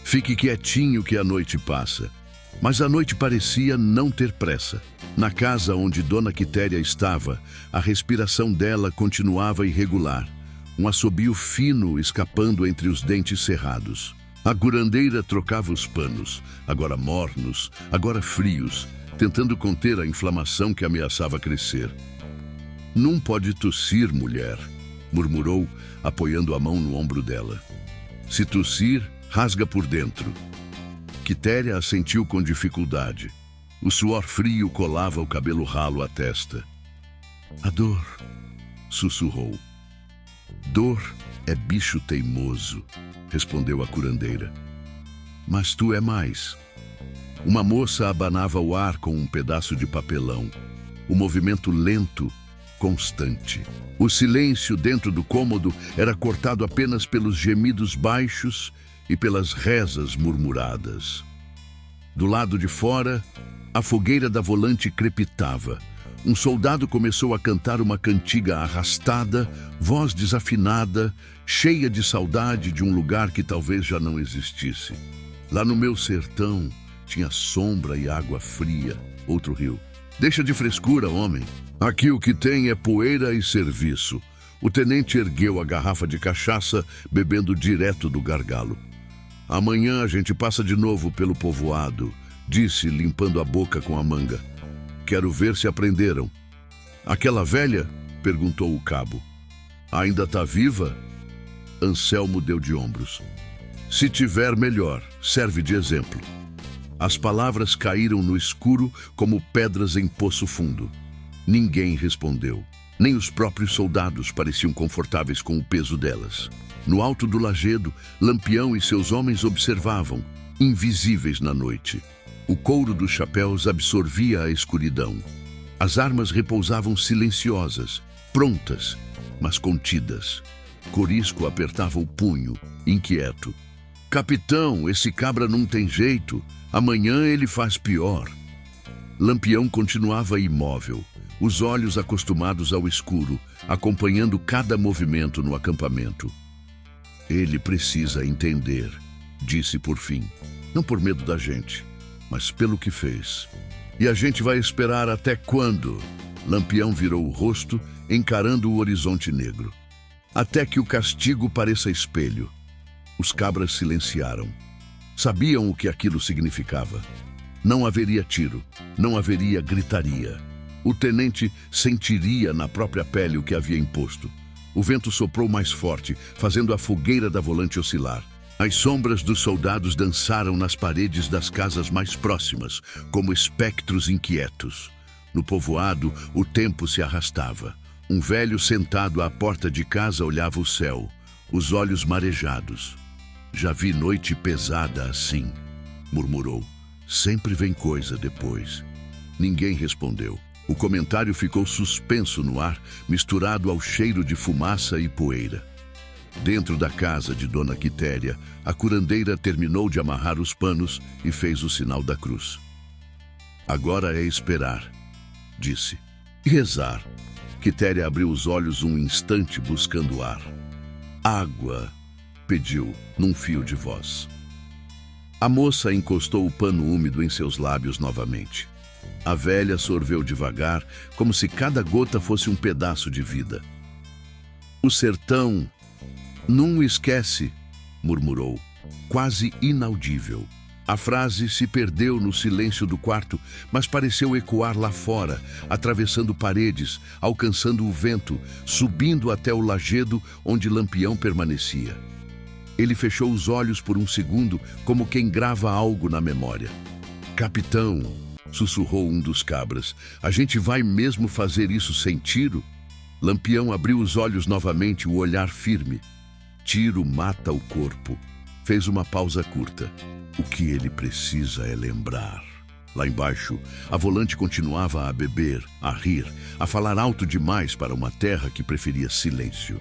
Speaker 1: "Fique quietinho que a noite passa." Mas a noite parecia não ter pressa. Na casa onde Dona Quitéria estava, a respiração dela continuava irregular, um assobio fino escapando entre os dentes cerrados. A curandeira trocava os panos, agora mornos, agora frios, tentando conter a inflamação que ameaçava crescer. "Não pode tossir, mulher", murmurou, apoiando a mão no ombro dela. "Se tossir, rasga por dentro." Quitéria assentiu com dificuldade. O suor frio colava o cabelo ralo à testa. "A dor", sussurrou. "Dor é bicho teimoso", respondeu a curandeira. "Mas tu é mais." Uma moça abanava o ar com um pedaço de papelão. O movimento lento, constante. O silêncio dentro do cômodo era cortado apenas pelos gemidos baixos e pelas rezas murmuradas. Do lado de fora, a fogueira da volante crepitava. Um soldado começou a cantar uma cantiga arrastada, voz desafinada, cheia de saudade de um lugar que talvez já não existisse. "Lá no meu sertão tinha sombra e água fria", outro riu. "Deixa de frescura, homem. Aqui o que tem é poeira e serviço." O tenente ergueu a garrafa de cachaça, bebendo direto do gargalo. "Amanhã a gente passa de novo pelo povoado", disse, limpando a boca com a manga. "Quero ver se aprenderam." "Aquela velha?" perguntou o cabo. "Ainda tá viva?" Anselmo deu de ombros. "Se tiver, melhor. Serve de exemplo." As palavras caíram no escuro como pedras em poço fundo. Ninguém respondeu. Nem os próprios soldados pareciam confortáveis com o peso delas. No alto do lajedo, Lampião e seus homens observavam, invisíveis na noite. O couro dos chapéus absorvia a escuridão. As armas repousavam silenciosas, prontas, mas contidas. Corisco apertava o punho, inquieto. "Capitão, esse cabra não tem jeito. Amanhã ele faz pior." Lampião continuava imóvel, os olhos acostumados ao escuro, acompanhando cada movimento no acampamento. "Ele precisa entender", disse por fim. "Não por medo da gente, mas pelo que fez." "E a gente vai esperar até quando?" Lampião virou o rosto, encarando o horizonte negro. "Até que o castigo pareça espelho." Os cabras silenciaram. Sabiam o que aquilo significava. Não haveria tiro, não haveria gritaria. O tenente sentiria na própria pele o que havia imposto. O vento soprou mais forte, fazendo a fogueira da volante oscilar. As sombras dos soldados dançaram nas paredes das casas mais próximas, como espectros inquietos. No povoado, o tempo se arrastava. Um velho sentado à porta de casa olhava o céu, os olhos marejados. "Já vi noite pesada assim", murmurou. "Sempre vem coisa depois." Ninguém respondeu. O comentário ficou suspenso no ar, misturado ao cheiro de fumaça e poeira. Dentro da casa de Dona Quitéria, a curandeira terminou de amarrar os panos e fez o sinal da cruz. "Agora é esperar", disse. "E rezar." Quitéria abriu os olhos um instante buscando ar. "Água", pediu, num fio de voz. A moça encostou o pano úmido em seus lábios novamente. A velha sorveu devagar, como se cada gota fosse um pedaço de vida. "O sertão não esquece", murmurou, quase inaudível. A frase se perdeu no silêncio do quarto, mas pareceu ecoar lá fora, atravessando paredes, alcançando o vento, subindo até o lajedo onde Lampião permanecia. Ele fechou os olhos por um segundo, como quem grava algo na memória. "Capitão", sussurrou um dos cabras, "a gente vai mesmo fazer isso sem tiro?" Lampião abriu os olhos novamente, o olhar firme. "Tiro mata o corpo." Fez uma pausa curta. "O que ele precisa é lembrar." Lá embaixo, a volante continuava a beber, a rir, a falar alto demais para uma terra que preferia silêncio.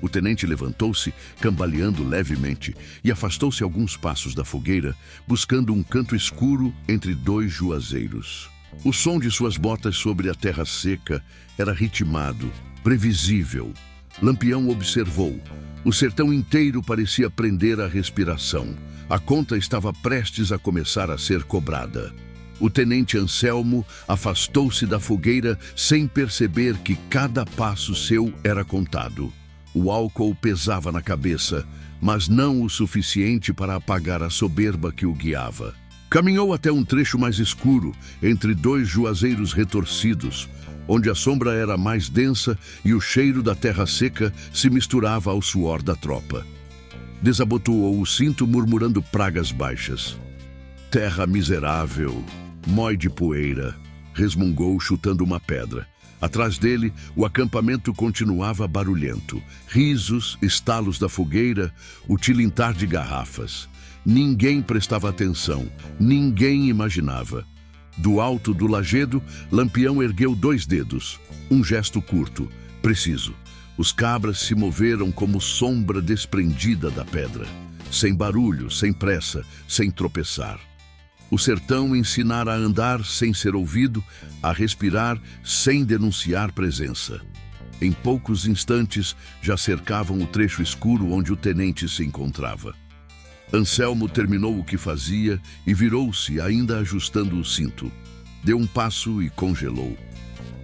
Speaker 1: O tenente levantou-se, cambaleando levemente, e afastou-se alguns passos da fogueira, buscando um canto escuro entre dois juazeiros. O som de suas botas sobre a terra seca era ritmado, previsível. Lampião observou. O sertão inteiro parecia prender a respiração. A conta estava prestes a começar a ser cobrada. O tenente Anselmo afastou-se da fogueira sem perceber que cada passo seu era contado. O álcool pesava na cabeça, mas não o suficiente para apagar a soberba que o guiava. Caminhou até um trecho mais escuro, entre dois juazeiros retorcidos, onde a sombra era mais densa e o cheiro da terra seca se misturava ao suor da tropa. Desabotoou o cinto, murmurando pragas baixas. "Terra miserável, mói de poeira", resmungou, chutando uma pedra. Atrás dele, o acampamento continuava barulhento. Risos, estalos da fogueira, o tilintar de garrafas. Ninguém prestava atenção, ninguém imaginava. Do alto do lajedo, Lampião ergueu 2 dedos. Um gesto curto, preciso. Os cabras se moveram como sombra desprendida da pedra. Sem barulho, sem pressa, sem tropeçar. O sertão ensinara a andar sem ser ouvido, a respirar sem denunciar presença. Em poucos instantes, já cercavam o trecho escuro onde o tenente se encontrava. Anselmo terminou o que fazia e virou-se, ainda ajustando o cinto. Deu um passo e congelou.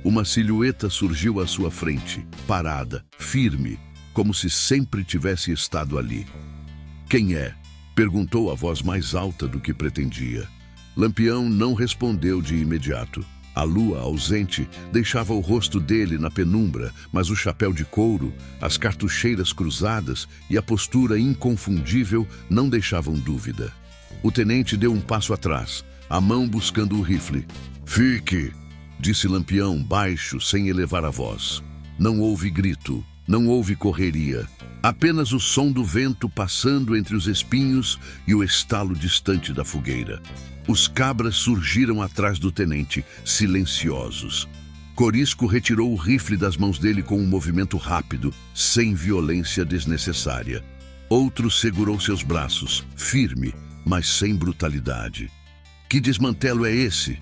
Speaker 1: Uma silhueta surgiu à sua frente, parada, firme, como se sempre tivesse estado ali. "Quem é?" perguntou a voz mais alta do que pretendia. Lampião não respondeu de imediato. A lua, ausente, deixava o rosto dele na penumbra, mas o chapéu de couro, as cartucheiras cruzadas e a postura inconfundível não deixavam dúvida. O tenente deu um passo atrás, a mão buscando o rifle. "Fique", disse Lampião, baixo, sem elevar a voz. Não houve grito, não houve correria. Apenas o som do vento passando entre os espinhos e o estalo distante da fogueira. Os cabras surgiram atrás do tenente, silenciosos. Corisco retirou o rifle das mãos dele com um movimento rápido, sem violência desnecessária. Outro segurou seus braços, firme, mas sem brutalidade. "Que desmantelo é esse?"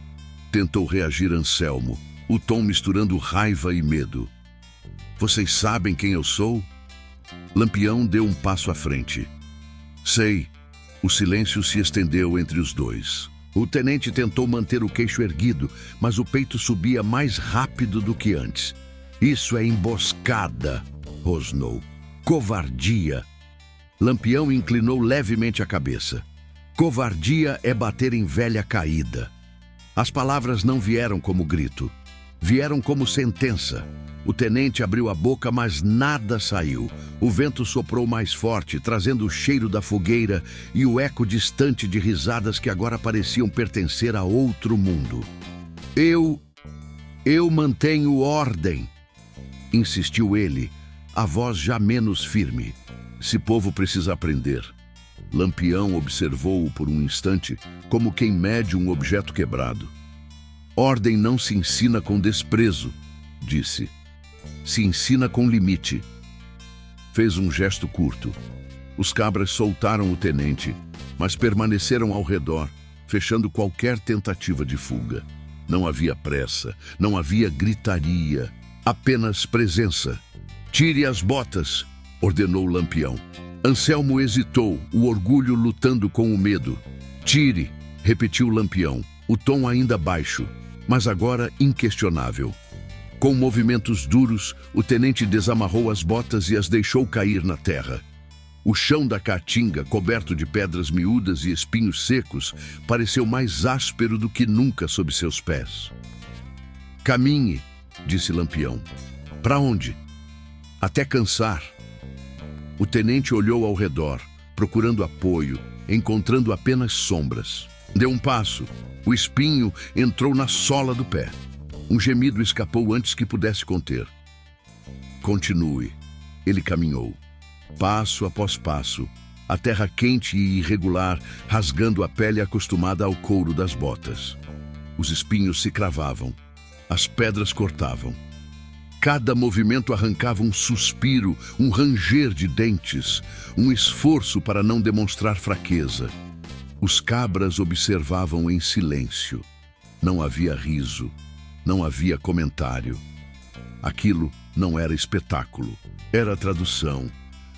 Speaker 1: tentou reagir Anselmo, o tom misturando raiva e medo. "Vocês sabem quem eu sou?" Lampião deu um passo à frente. "Sei." O silêncio se estendeu entre os dois. O tenente tentou manter o queixo erguido, mas o peito subia mais rápido do que antes. "Isso é emboscada", rosnou. "Covardia." Lampião inclinou levemente a cabeça. "Covardia é bater em velha caída." As palavras não vieram como grito. Vieram como sentença. O tenente abriu a boca, mas nada saiu. O vento soprou mais forte, trazendo o cheiro da fogueira e o eco distante de risadas que agora pareciam pertencer a outro mundo. Eu mantenho ordem, insistiu ele, a voz já menos firme. Esse povo precisa aprender. Lampião observou-o por um instante, como quem mede um objeto quebrado. Ordem não se ensina com desprezo, disse. Se ensina com limite. Fez um gesto curto. Os cabras soltaram o tenente, mas permaneceram ao redor, fechando qualquer tentativa de fuga. Não havia pressa, não havia gritaria, apenas presença. Tire as botas, ordenou Lampião. Anselmo hesitou, o orgulho lutando com o medo. Tire, repetiu Lampião, o tom ainda baixo, mas agora inquestionável. Com movimentos duros, o tenente desamarrou as botas e as deixou cair na terra. O chão da caatinga, coberto de pedras miúdas e espinhos secos, pareceu mais áspero do que nunca sob seus pés. Caminhe, disse Lampião. Para onde? Até cansar. O tenente olhou ao redor, procurando apoio, encontrando apenas sombras. Deu um passo. O espinho entrou na sola do pé. Um gemido escapou antes que pudesse conter. Continue. Ele caminhou. Passo após passo, a terra quente e irregular, rasgando a pele acostumada ao couro das botas. Os espinhos se cravavam, as pedras cortavam. Cada movimento arrancava um suspiro, um ranger de dentes, um esforço para não demonstrar fraqueza. Os cabras observavam em silêncio. Não havia riso, não havia comentário. Aquilo não era espetáculo, era tradução.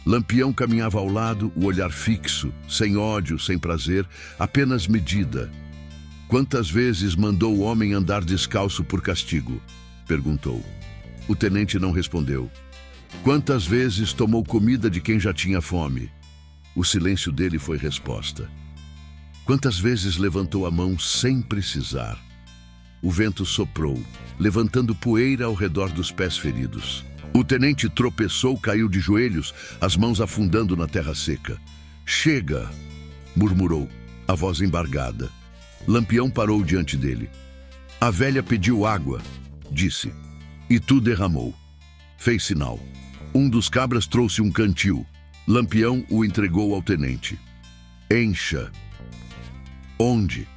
Speaker 1: Lampião caminhava ao lado, o olhar fixo, sem ódio, sem prazer, apenas medida. Quantas vezes mandou o homem andar descalço por castigo? Perguntou. O tenente não respondeu. Quantas vezes tomou comida de quem já tinha fome? O silêncio dele foi resposta. Quantas vezes levantou a mão sem precisar? O vento soprou, levantando poeira ao redor dos pés feridos. O tenente tropeçou, caiu de joelhos, as mãos afundando na terra seca. Chega, murmurou, a voz embargada. Lampião parou diante dele. A velha pediu água, disse. E tu derramou. Fez sinal. Um dos cabras trouxe um cantil. Lampião o entregou ao tenente. Encha. Onde?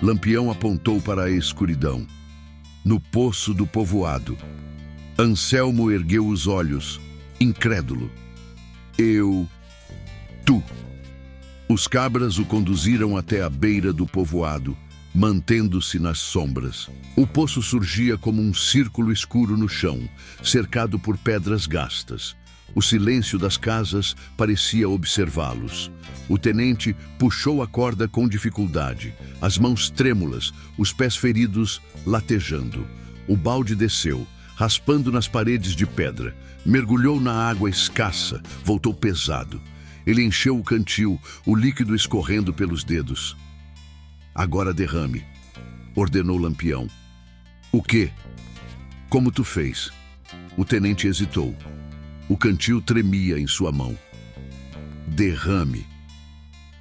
Speaker 1: Lampião apontou para a escuridão. No poço do povoado. Anselmo ergueu os olhos, incrédulo. Tu. Os cabras o conduziram até a beira do povoado, mantendo-se nas sombras. O poço surgia como um círculo escuro no chão, cercado por pedras gastas. O silêncio das casas parecia observá-los. O tenente puxou a corda com dificuldade, as mãos trêmulas, os pés feridos latejando. O balde desceu, raspando nas paredes de pedra. Mergulhou na água escassa, voltou pesado. Ele encheu o cantil, o líquido escorrendo pelos dedos. Agora derrame, ordenou Lampião. O quê? Como tu fez? O tenente hesitou. O cantil tremia em sua mão. Derrame.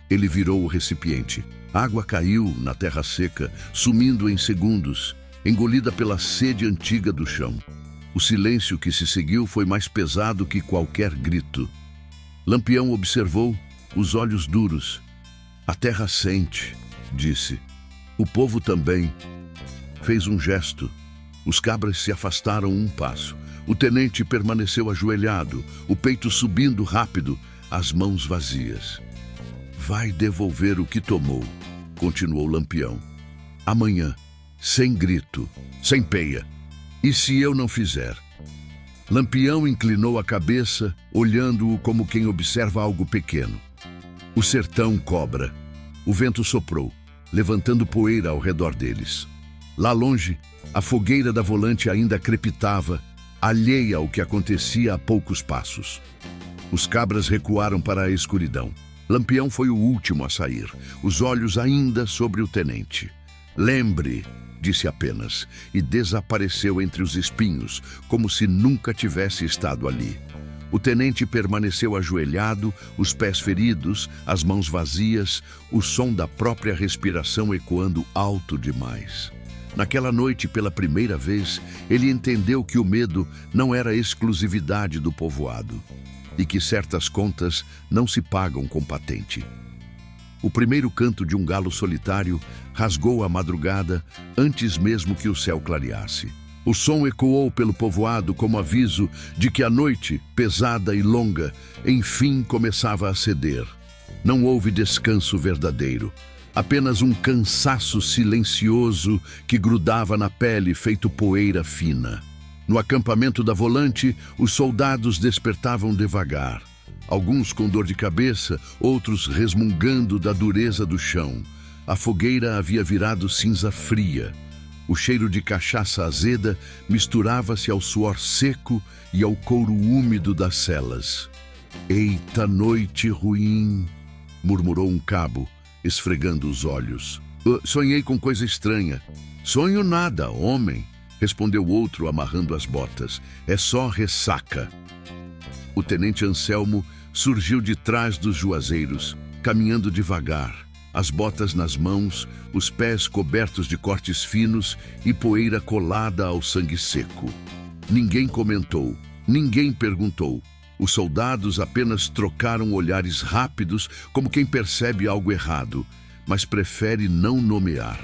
Speaker 1: Ele virou o recipiente. A água caiu na terra seca, sumindo em segundos, engolida pela sede antiga do chão. O silêncio que se seguiu foi mais pesado que qualquer grito. Lampião observou, os olhos duros. A terra sente, disse. O povo também. Fez um gesto. Os cabras se afastaram um passo. O tenente permaneceu ajoelhado, o peito subindo rápido, as mãos vazias. Vai devolver o que tomou, continuou Lampião. Amanhã, sem grito, sem peia. E se eu não fizer? Lampião inclinou a cabeça, olhando-o como quem observa algo pequeno. O sertão cobra. O vento soprou, levantando poeira ao redor deles. Lá longe, a fogueira da volante ainda crepitava, alheia ao que acontecia a poucos passos. Os cabras recuaram para a escuridão. Lampião foi o último a sair, os olhos ainda sobre o tenente. Lembre, disse apenas, e desapareceu entre os espinhos, como se nunca tivesse estado ali. O tenente permaneceu ajoelhado, os pés feridos, as mãos vazias, o som da própria respiração ecoando alto demais. Naquela noite, pela primeira vez, ele entendeu que o medo não era exclusividade do povoado e que certas contas não se pagam com patente. O primeiro canto de um galo solitário rasgou a madrugada antes mesmo que o céu clareasse. O som ecoou pelo povoado como aviso de que a noite, pesada e longa, enfim começava a ceder. Não houve descanso verdadeiro, apenas um cansaço silencioso que grudava na pele feito poeira fina. No acampamento da Volante, os soldados despertavam devagar. Alguns com dor de cabeça, outros resmungando da dureza do chão. A fogueira havia virado cinza fria. O cheiro de cachaça azeda misturava-se ao suor seco e ao couro úmido das celas. "Eita noite ruim", murmurou um cabo, esfregando os olhos. "Sonhei com coisa estranha." "Sonho nada, homem", respondeu outro amarrando as botas. "É só ressaca." O tenente Anselmo surgiu de trás dos juazeiros, caminhando devagar, as botas nas mãos, os pés cobertos de cortes finos e poeira colada ao sangue seco. Ninguém comentou, ninguém perguntou. Os soldados apenas trocaram olhares rápidos, como quem percebe algo errado, mas prefere não nomear.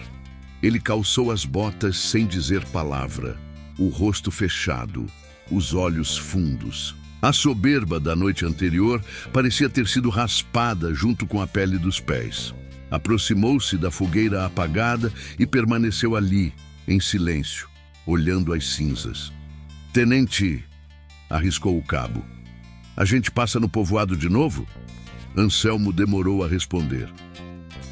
Speaker 1: Ele calçou as botas sem dizer palavra, o rosto fechado, os olhos fundos. A soberba da noite anterior parecia ter sido raspada junto com a pele dos pés. Aproximou-se da fogueira apagada e permaneceu ali, em silêncio, olhando as cinzas. "Tenente", arriscou o cabo, "a gente passa no povoado de novo?" Anselmo demorou a responder.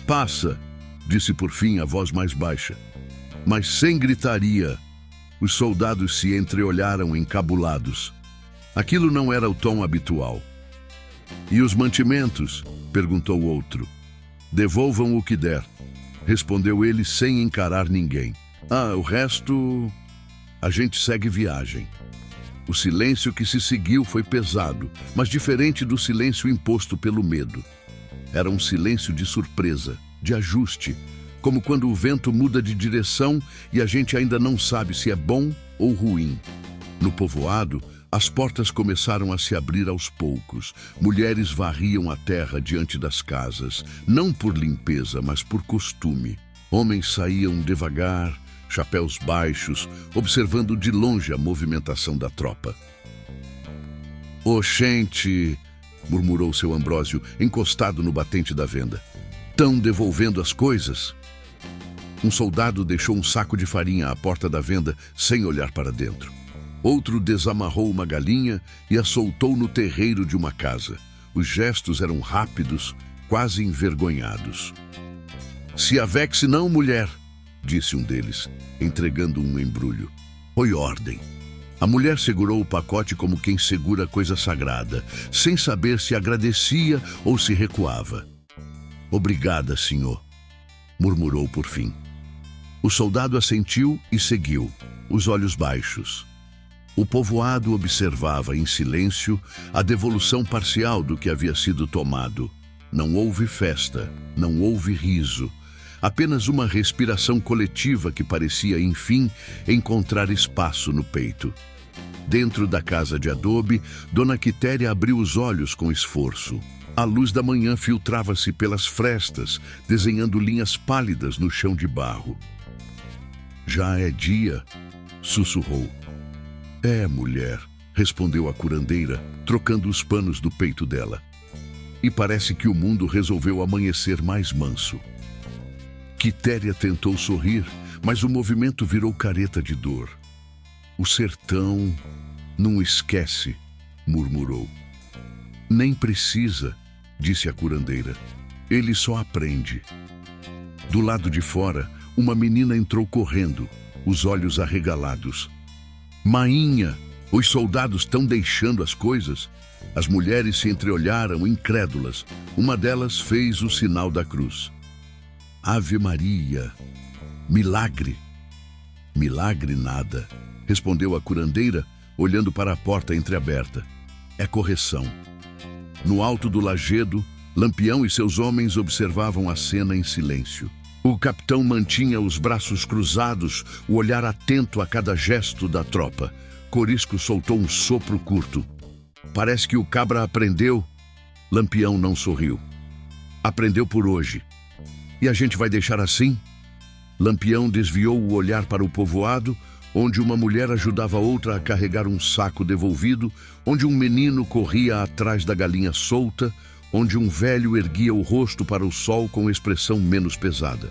Speaker 1: "Passa", disse por fim a voz mais baixa, mas sem gritaria. Os soldados se entreolharam encabulados. Aquilo não era o tom habitual. "E os mantimentos?", perguntou outro. "Devolvam o que der", respondeu ele sem encarar ninguém. "O resto... a gente segue viagem." O silêncio que se seguiu foi pesado, mas diferente do silêncio imposto pelo medo. Era um silêncio de surpresa, de ajuste, como quando o vento muda de direção e a gente ainda não sabe se é bom ou ruim. No povoado, as portas começaram a se abrir aos poucos. Mulheres varriam a terra diante das casas, não por limpeza, mas por costume. Homens saíam devagar, chapéus baixos, observando de longe a movimentação da tropa. "Oxente", murmurou seu Ambrósio, encostado no batente da venda. "Tão devolvendo as coisas?" Um soldado deixou um saco de farinha à porta da venda sem olhar para dentro. Outro desamarrou uma galinha e a soltou no terreiro de uma casa. Os gestos eram rápidos, quase envergonhados. "Se avexe não, mulher", disse um deles, entregando um embrulho. "Foi ordem." A mulher segurou o pacote como quem segura coisa sagrada, sem saber se agradecia ou se recuava. "Obrigada, senhor", murmurou por fim. O soldado assentiu e seguiu, os olhos baixos. O povoado observava em silêncio a devolução parcial do que havia sido tomado. Não houve festa, não houve riso. Apenas uma respiração coletiva que parecia, enfim, encontrar espaço no peito. Dentro da casa de adobe, Dona Quitéria abriu os olhos com esforço. A luz da manhã filtrava-se pelas frestas, desenhando linhas pálidas no chão de barro. "Já é dia", sussurrou. "É, mulher", respondeu a curandeira, trocando os panos do peito dela. "E parece que o mundo resolveu amanhecer mais manso." Quitéria tentou sorrir, mas o movimento virou careta de dor. "O sertão não esquece", murmurou. "Nem precisa", disse a curandeira. "Ele só aprende." Do lado de fora, uma menina entrou correndo, os olhos arregalados. "Mainha, os soldados estão deixando as coisas?" As mulheres se entreolharam incrédulas. Uma delas fez o sinal da cruz. "Ave Maria, milagre", Milagre nada, respondeu a curandeira, olhando para a porta entreaberta. É correção. No alto do lajedo, Lampião e seus homens observavam a cena em silêncio. O capitão mantinha os braços cruzados, o olhar atento a cada gesto da tropa. Corisco soltou um sopro curto. Parece que o cabra aprendeu. Lampião não sorriu. Aprendeu por hoje. E a gente vai deixar assim? Lampião desviou o olhar para o povoado, onde uma mulher ajudava outra a carregar um saco devolvido, onde um menino corria atrás da galinha solta, onde um velho erguia o rosto para o sol com expressão menos pesada.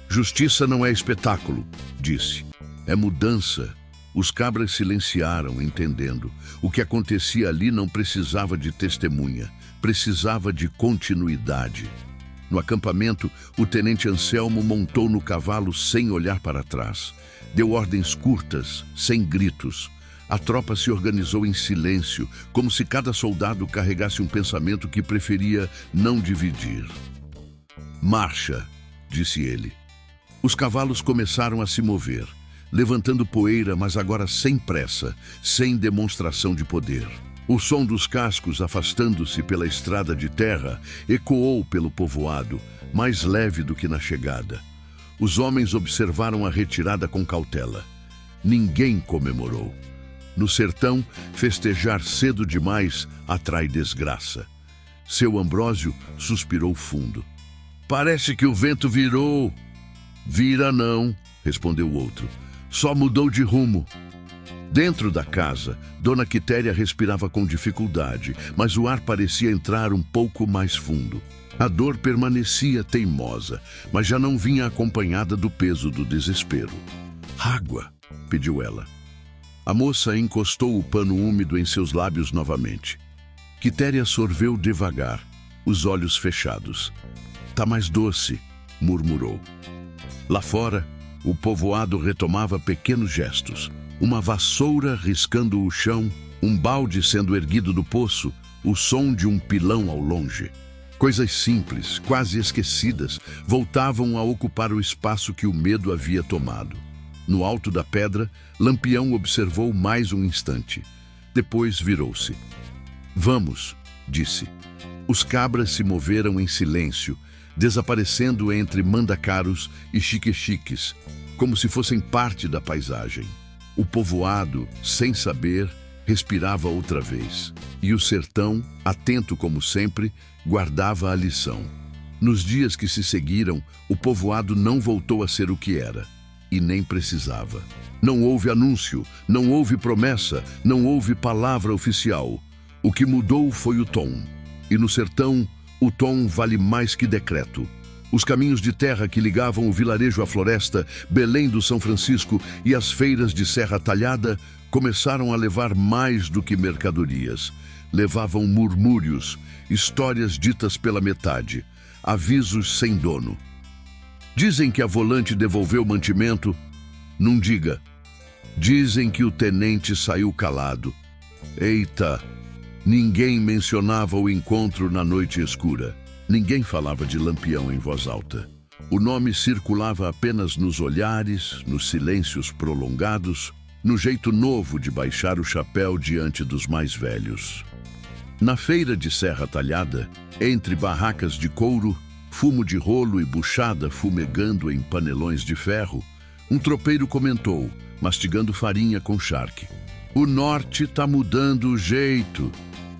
Speaker 1: Justiça não é espetáculo, disse. É mudança. Os cabras silenciaram, entendendo. O que acontecia ali não precisava de testemunha, precisava de continuidade. No acampamento, o tenente Anselmo montou no cavalo sem olhar para trás. Deu ordens curtas, sem gritos. A tropa se organizou em silêncio, como se cada soldado carregasse um pensamento que preferia não dividir. Marcha, disse ele. Os cavalos começaram a se mover, levantando poeira, mas agora sem pressa, sem demonstração de poder. O som dos cascos afastando-se pela estrada de terra ecoou pelo povoado, mais leve do que na chegada. Os homens observaram a retirada com cautela. Ninguém comemorou. No sertão, festejar cedo demais atrai desgraça. Seu Ambrósio suspirou fundo. Parece que o vento virou. Vira não, respondeu o outro. Só mudou de rumo. Dentro da casa, Dona Quitéria respirava com dificuldade, mas o ar parecia entrar um pouco mais fundo. A dor permanecia teimosa, mas já não vinha acompanhada do peso do desespero. Água, pediu ela. A moça encostou o pano úmido em seus lábios novamente. Quitéria sorveu devagar, os olhos fechados. Tá mais doce, murmurou. Lá fora, o povoado retomava pequenos gestos. Uma vassoura riscando o chão, um balde sendo erguido do poço, o som de um pilão ao longe. Coisas simples, quase esquecidas, voltavam a ocupar o espaço que o medo havia tomado. No alto da pedra, Lampião observou mais um instante. Depois virou-se. Vamos, disse. Os cabras se moveram em silêncio, desaparecendo entre mandacaros e chique-chiques, como se fossem parte da paisagem. O povoado, sem saber, respirava outra vez. E o sertão, atento como sempre, guardava a lição. Nos dias que se seguiram, o povoado não voltou a ser o que era. E nem precisava. Não houve anúncio, não houve promessa, não houve palavra oficial. O que mudou foi o tom. E no sertão, o tom vale mais que decreto. Os caminhos de terra que ligavam o vilarejo à floresta, Belém do São Francisco e as feiras de Serra Talhada começaram a levar mais do que mercadorias. Levavam murmúrios, histórias ditas pela metade, avisos sem dono. Dizem que a volante devolveu mantimento. Não diga. Dizem que o tenente saiu calado. Eita! Ninguém mencionava o encontro na noite escura. Ninguém falava de Lampião em voz alta. O nome circulava apenas nos olhares, nos silêncios prolongados, no jeito novo de baixar o chapéu diante dos mais velhos. Na feira de Serra Talhada, entre barracas de couro, fumo de rolo e buchada fumegando em panelões de ferro, um tropeiro comentou, mastigando farinha com charque. O norte tá mudando o jeito.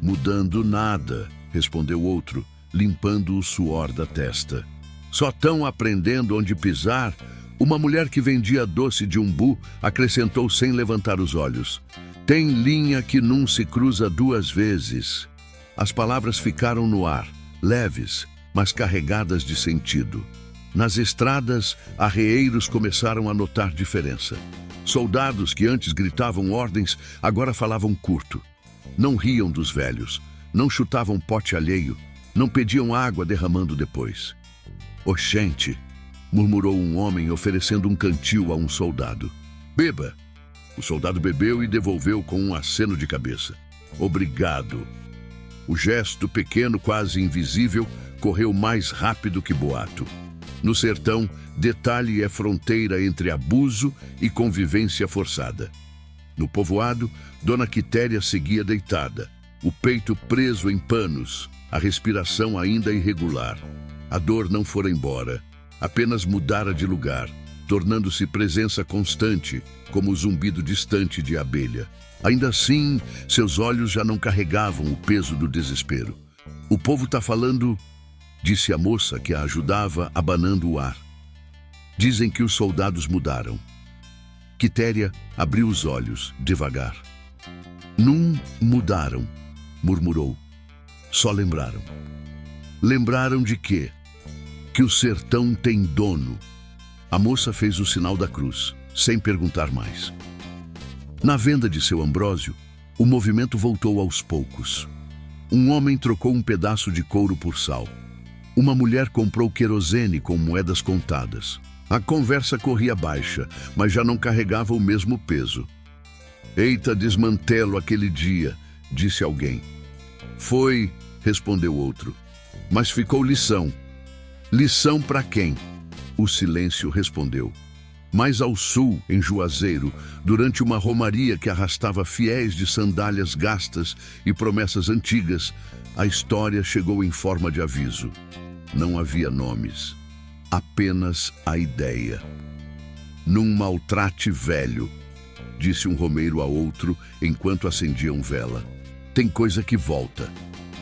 Speaker 1: Mudando nada, respondeu outro, limpando o suor da testa. Só tão aprendendo onde pisar. Uma mulher que vendia doce de umbu acrescentou sem levantar os olhos. Tem linha que não se cruza duas vezes. As palavras ficaram no ar, leves, mas carregadas de sentido. Nas estradas, arreeiros começaram a notar diferença. Soldados que antes gritavam ordens, agora falavam curto. Não riam dos velhos, não chutavam pote alheio, não pediam água derramando depois. Oxente, murmurou um homem oferecendo um cantil a um soldado. Beba! O soldado bebeu e devolveu com um aceno de cabeça. Obrigado. O gesto pequeno, quase invisível, correu mais rápido que boato. No sertão, detalhe é fronteira entre abuso e convivência forçada. No povoado, Dona Quitéria seguia deitada, o peito preso em panos, a respiração ainda irregular. A dor não fora embora, apenas mudara de lugar, tornando-se presença constante, como o zumbido distante de abelha. Ainda assim, seus olhos já não carregavam o peso do desespero. "O povo tá falando", disse a moça que a ajudava, abanando o ar. "Dizem que os soldados mudaram." Quitéria abriu os olhos, devagar. "Não mudaram", murmurou. "Só lembraram." "Lembraram de quê?" "Que o sertão tem dono." A moça fez o sinal da cruz, sem perguntar mais. Na venda de seu Ambrósio, o movimento voltou aos poucos. Um homem trocou um pedaço de couro por sal. Uma mulher comprou querosene com moedas contadas. A conversa corria baixa, mas já não carregava o mesmo peso. "Eita, desmantelo aquele dia", disse alguém. "Foi", respondeu outro. "Mas ficou lição." "Lição para quem?" O silêncio respondeu. Mais ao sul, em Juazeiro, durante uma romaria que arrastava fiéis de sandálias gastas e promessas antigas, a história chegou em forma de aviso. Não havia nomes, apenas a ideia. "Num maltrate velho", disse um romeiro a outro enquanto acendiam vela. "Tem coisa que volta."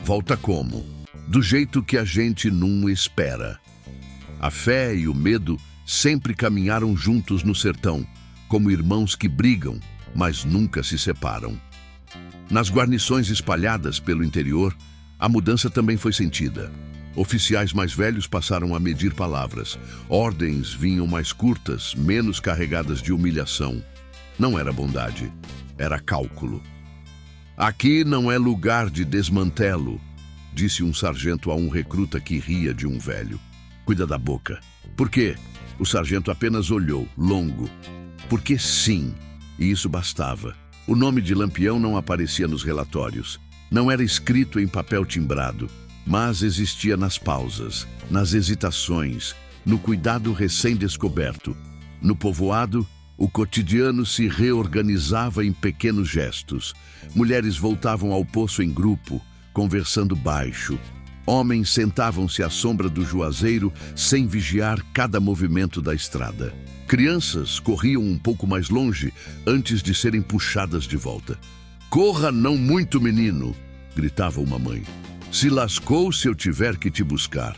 Speaker 1: "Volta como?" "Do jeito que a gente não espera." A fé e o medo sempre caminharam juntos no sertão, como irmãos que brigam, mas nunca se separam. Nas guarnições espalhadas pelo interior, a mudança também foi sentida. Oficiais mais velhos passaram a medir palavras. Ordens vinham mais curtas, menos carregadas de humilhação. Não era bondade, era cálculo. "Aqui não é lugar de desmantelo", disse um sargento a um recruta que ria de um velho. "Cuida da boca." "Por quê?" O sargento apenas olhou, longo. "Porque sim." E isso bastava. O nome de Lampião não aparecia nos relatórios. Não era escrito em papel timbrado, mas existia nas pausas, nas hesitações, no cuidado recém-descoberto. No povoado, o cotidiano se reorganizava em pequenos gestos. Mulheres voltavam ao poço em grupo, conversando baixo. Homens sentavam-se à sombra do juazeiro sem vigiar cada movimento da estrada. Crianças corriam um pouco mais longe antes de serem puxadas de volta. "Corra não muito, menino", gritava uma mãe. "Se lascou se eu tiver que te buscar."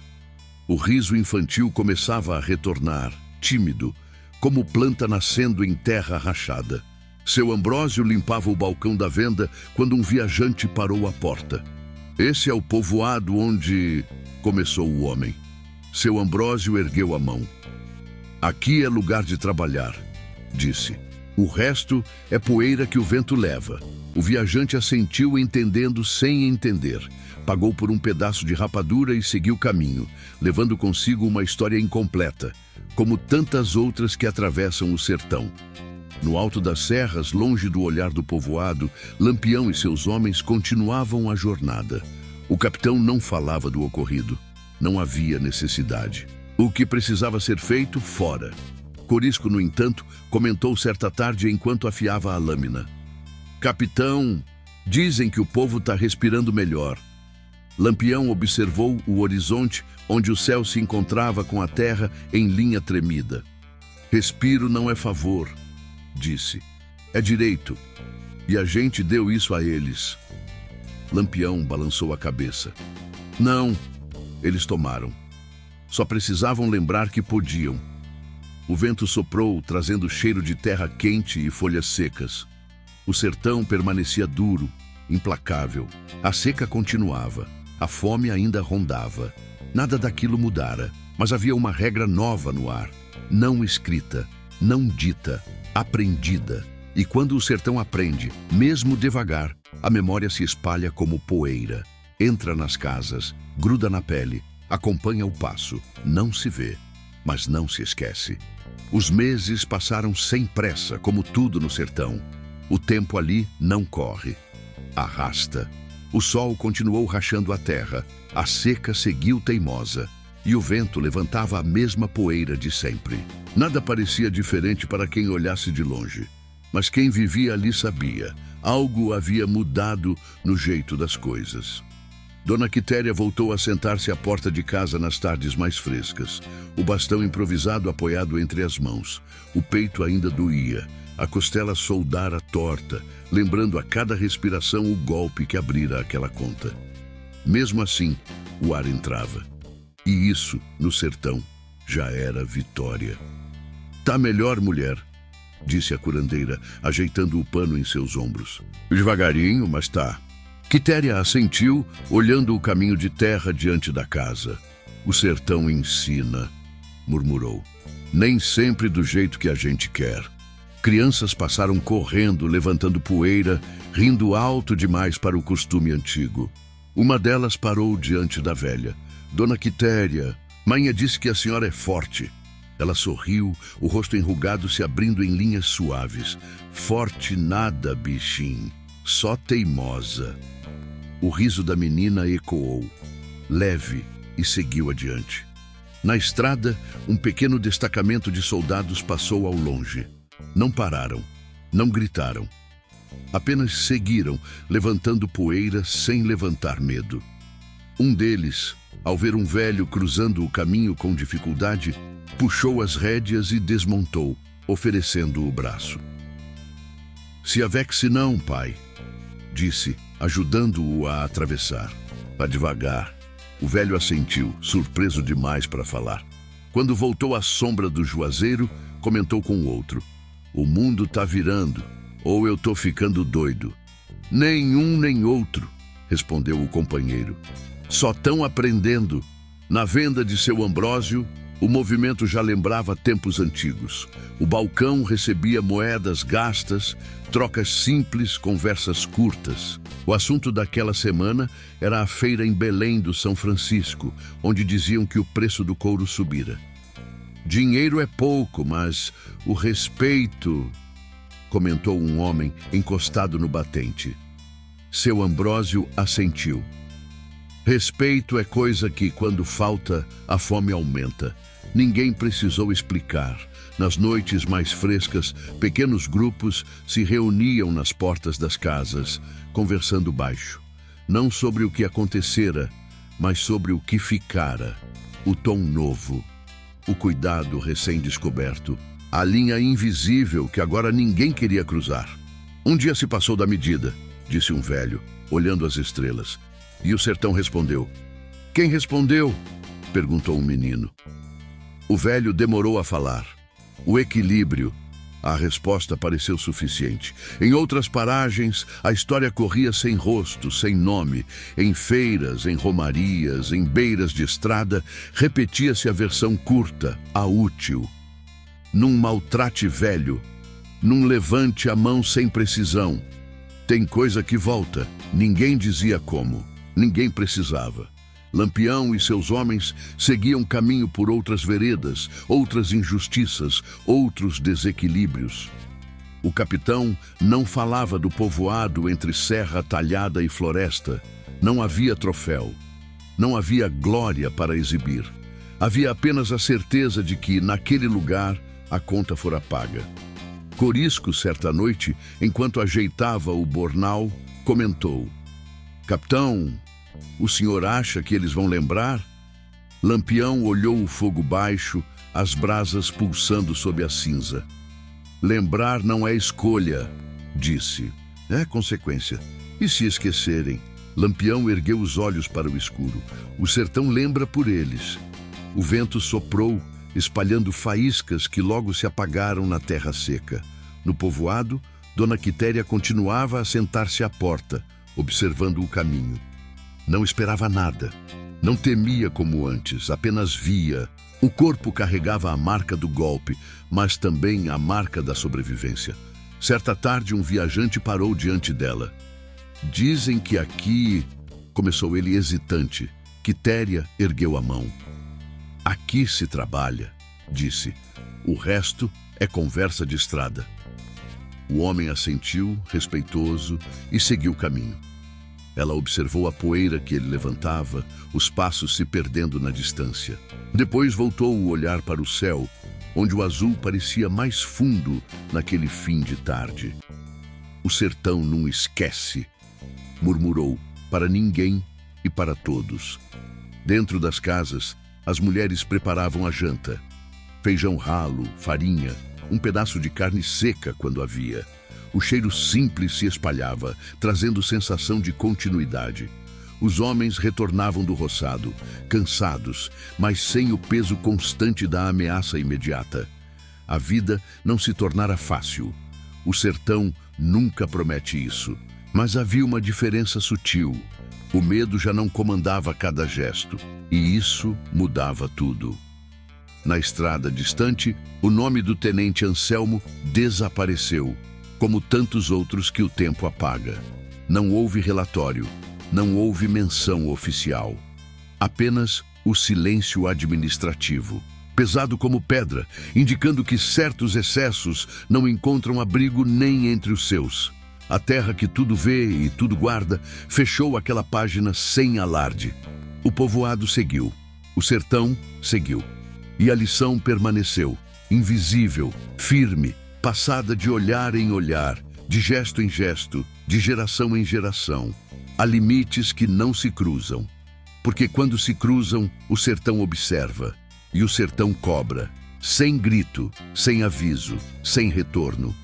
Speaker 1: O riso infantil começava a retornar, tímido, como planta nascendo em terra rachada. Seu Ambrósio limpava o balcão da venda quando um viajante parou à porta. "Esse é o povoado onde..." começou o homem. Seu Ambrósio ergueu a mão. "Aqui é lugar de trabalhar", disse. "O resto é poeira que o vento leva." O viajante assentiu, entendendo sem entender. Pagou por um pedaço de rapadura e seguiu caminho, levando consigo uma história incompleta, como tantas outras que atravessam o sertão. No alto das serras, longe do olhar do povoado, Lampião e seus homens continuavam a jornada. O capitão não falava do ocorrido. Não havia necessidade. O que precisava ser feito, fora. Corisco, no entanto, comentou certa tarde enquanto afiava a lâmina. "Capitão, dizem que o povo está respirando melhor." Lampião observou o horizonte, onde o céu se encontrava com a terra em linha tremida. "Respiro não é favor", disse. "É direito. E a gente deu isso a eles." Lampião balançou a cabeça. "Não, eles tomaram. Só precisavam lembrar que podiam." O vento soprou, trazendo cheiro de terra quente e folhas secas. O sertão permanecia duro, implacável. A seca continuava. A fome ainda rondava. Nada daquilo mudara, mas havia uma regra nova no ar. Não escrita, não dita, aprendida. E quando o sertão aprende, mesmo devagar, a memória se espalha como poeira. Entra nas casas, gruda na pele, acompanha o passo. Não se vê, mas não se esquece. Os meses passaram sem pressa, como tudo no sertão. O tempo ali não corre. Arrasta. O sol continuou rachando a terra. A seca seguiu teimosa. e o vento levantava a mesma poeira de sempre. Nada parecia diferente para quem olhasse de longe, mas quem vivia ali sabia, algo havia mudado no jeito das coisas. Dona Quitéria voltou a sentar-se à porta de casa nas tardes mais frescas, o bastão improvisado apoiado entre as mãos. O peito ainda doía, a costela soldara torta, lembrando a cada respiração o golpe que abrira aquela conta. Mesmo assim, o ar entrava. E isso, no sertão, já era vitória. "Tá melhor, mulher", disse a curandeira, ajeitando o pano em seus ombros. "Devagarinho, mas tá." Quitéria assentiu, olhando o caminho de terra diante da casa. "O sertão ensina", murmurou. "Nem sempre do jeito que a gente quer." Crianças passaram correndo, levantando poeira, rindo alto demais para o costume antigo. Uma delas parou diante da velha. "Dona Quitéria, Manha disse que a senhora é forte." Ela sorriu, o rosto enrugado se abrindo em linhas suaves. "Forte nada, bichinho, só teimosa." O riso da menina ecoou, leve, e seguiu adiante. Na estrada, um pequeno destacamento de soldados passou ao longe. Não pararam, não gritaram. Apenas seguiram, levantando poeira sem levantar medo. Um deles, ao ver um velho cruzando o caminho com dificuldade, puxou as rédeas e desmontou, oferecendo o braço. "Se avexe não, pai", disse, ajudando-o a atravessar. "Vá devagar." O velho assentiu, surpreso demais para falar. Quando voltou à sombra do juazeiro, comentou com o outro: "O mundo tá virando, ou eu tô ficando doido." "Nem um nem outro", respondeu o companheiro. "Só tão aprendendo." Na venda de seu Ambrósio, o movimento já lembrava tempos antigos. O balcão recebia moedas gastas, trocas simples, conversas curtas. O assunto daquela semana era a feira em Belém do São Francisco, onde diziam que o preço do couro subira. "Dinheiro é pouco, mas o respeito", comentou um homem encostado no batente. Seu Ambrósio assentiu. "Respeito é coisa que, quando falta, a fome aumenta." Ninguém precisou explicar. Nas noites mais frescas, pequenos grupos se reuniam nas portas das casas, conversando baixo. Não sobre o que acontecera, mas sobre o que ficara. O tom novo, o cuidado recém-descoberto, a linha invisível que agora ninguém queria cruzar. "Um dia se passou da medida", disse um velho, olhando as estrelas. E o sertão respondeu. "Quem respondeu?" perguntou um menino. O velho demorou a falar. "O equilíbrio." A resposta pareceu suficiente. Em outras paragens, a história corria sem rosto, sem nome. Em feiras, em romarias, em beiras de estrada, repetia-se a versão curta, a útil. "Num maltrate velho, num levante a mão sem precisão. Tem coisa que volta." Ninguém dizia como, ninguém precisava. Lampião e seus homens seguiam caminho por outras veredas, outras injustiças, outros desequilíbrios. O capitão não falava do povoado entre serra talhada e floresta. Não havia troféu. Não havia glória para exibir. Havia apenas a certeza de que, naquele lugar, a conta fora paga. Corisco, certa noite, enquanto ajeitava o bornal, comentou: "Capitão, o senhor acha que eles vão lembrar?" Lampião olhou o fogo baixo, as brasas pulsando sob a cinza. "Lembrar não é escolha", disse. "É consequência. E se esquecerem?" Lampião ergueu os olhos para o escuro. "O sertão lembra por eles." O vento soprou, espalhando faíscas que logo se apagaram na terra seca. No povoado, Dona Quitéria continuava a sentar-se à porta, observando o caminho. Não esperava nada. Não temia como antes, apenas via. O corpo carregava a marca do golpe, mas também a marca da sobrevivência. Certa tarde, um viajante parou diante dela. "Dizem que aqui..." começou ele hesitante. Quitéria ergueu a mão. "Aqui se trabalha", disse. "O resto é conversa de estrada." O homem assentiu, respeitoso, e seguiu o caminho. Ela observou a poeira que ele levantava, os passos se perdendo na distância. Depois voltou o olhar para o céu, onde o azul parecia mais fundo naquele fim de tarde. O sertão não esquece, murmurou, para ninguém e para todos. Dentro das casas, as mulheres preparavam a janta. Feijão ralo, farinha, um pedaço de carne seca quando havia. O cheiro simples se espalhava, trazendo sensação de continuidade. Os homens retornavam do roçado, cansados, mas sem o peso constante da ameaça imediata. A vida não se tornara fácil. O sertão nunca promete isso. Mas havia uma diferença sutil. O medo já não comandava cada gesto, e isso mudava tudo. Na estrada distante, o nome do tenente Anselmo desapareceu, como tantos outros que o tempo apaga. Não houve relatório, não houve menção oficial. Apenas o silêncio administrativo, pesado como pedra, indicando que certos excessos não encontram abrigo nem entre os seus. A terra que tudo vê e tudo guarda fechou aquela página sem alarde. O povoado seguiu, o sertão seguiu. E a lição permaneceu, invisível, firme, passada de olhar em olhar, de gesto em gesto, de geração em geração. Há limites que não se cruzam, porque quando se cruzam, o sertão observa, e o sertão cobra, sem grito, sem aviso, sem retorno.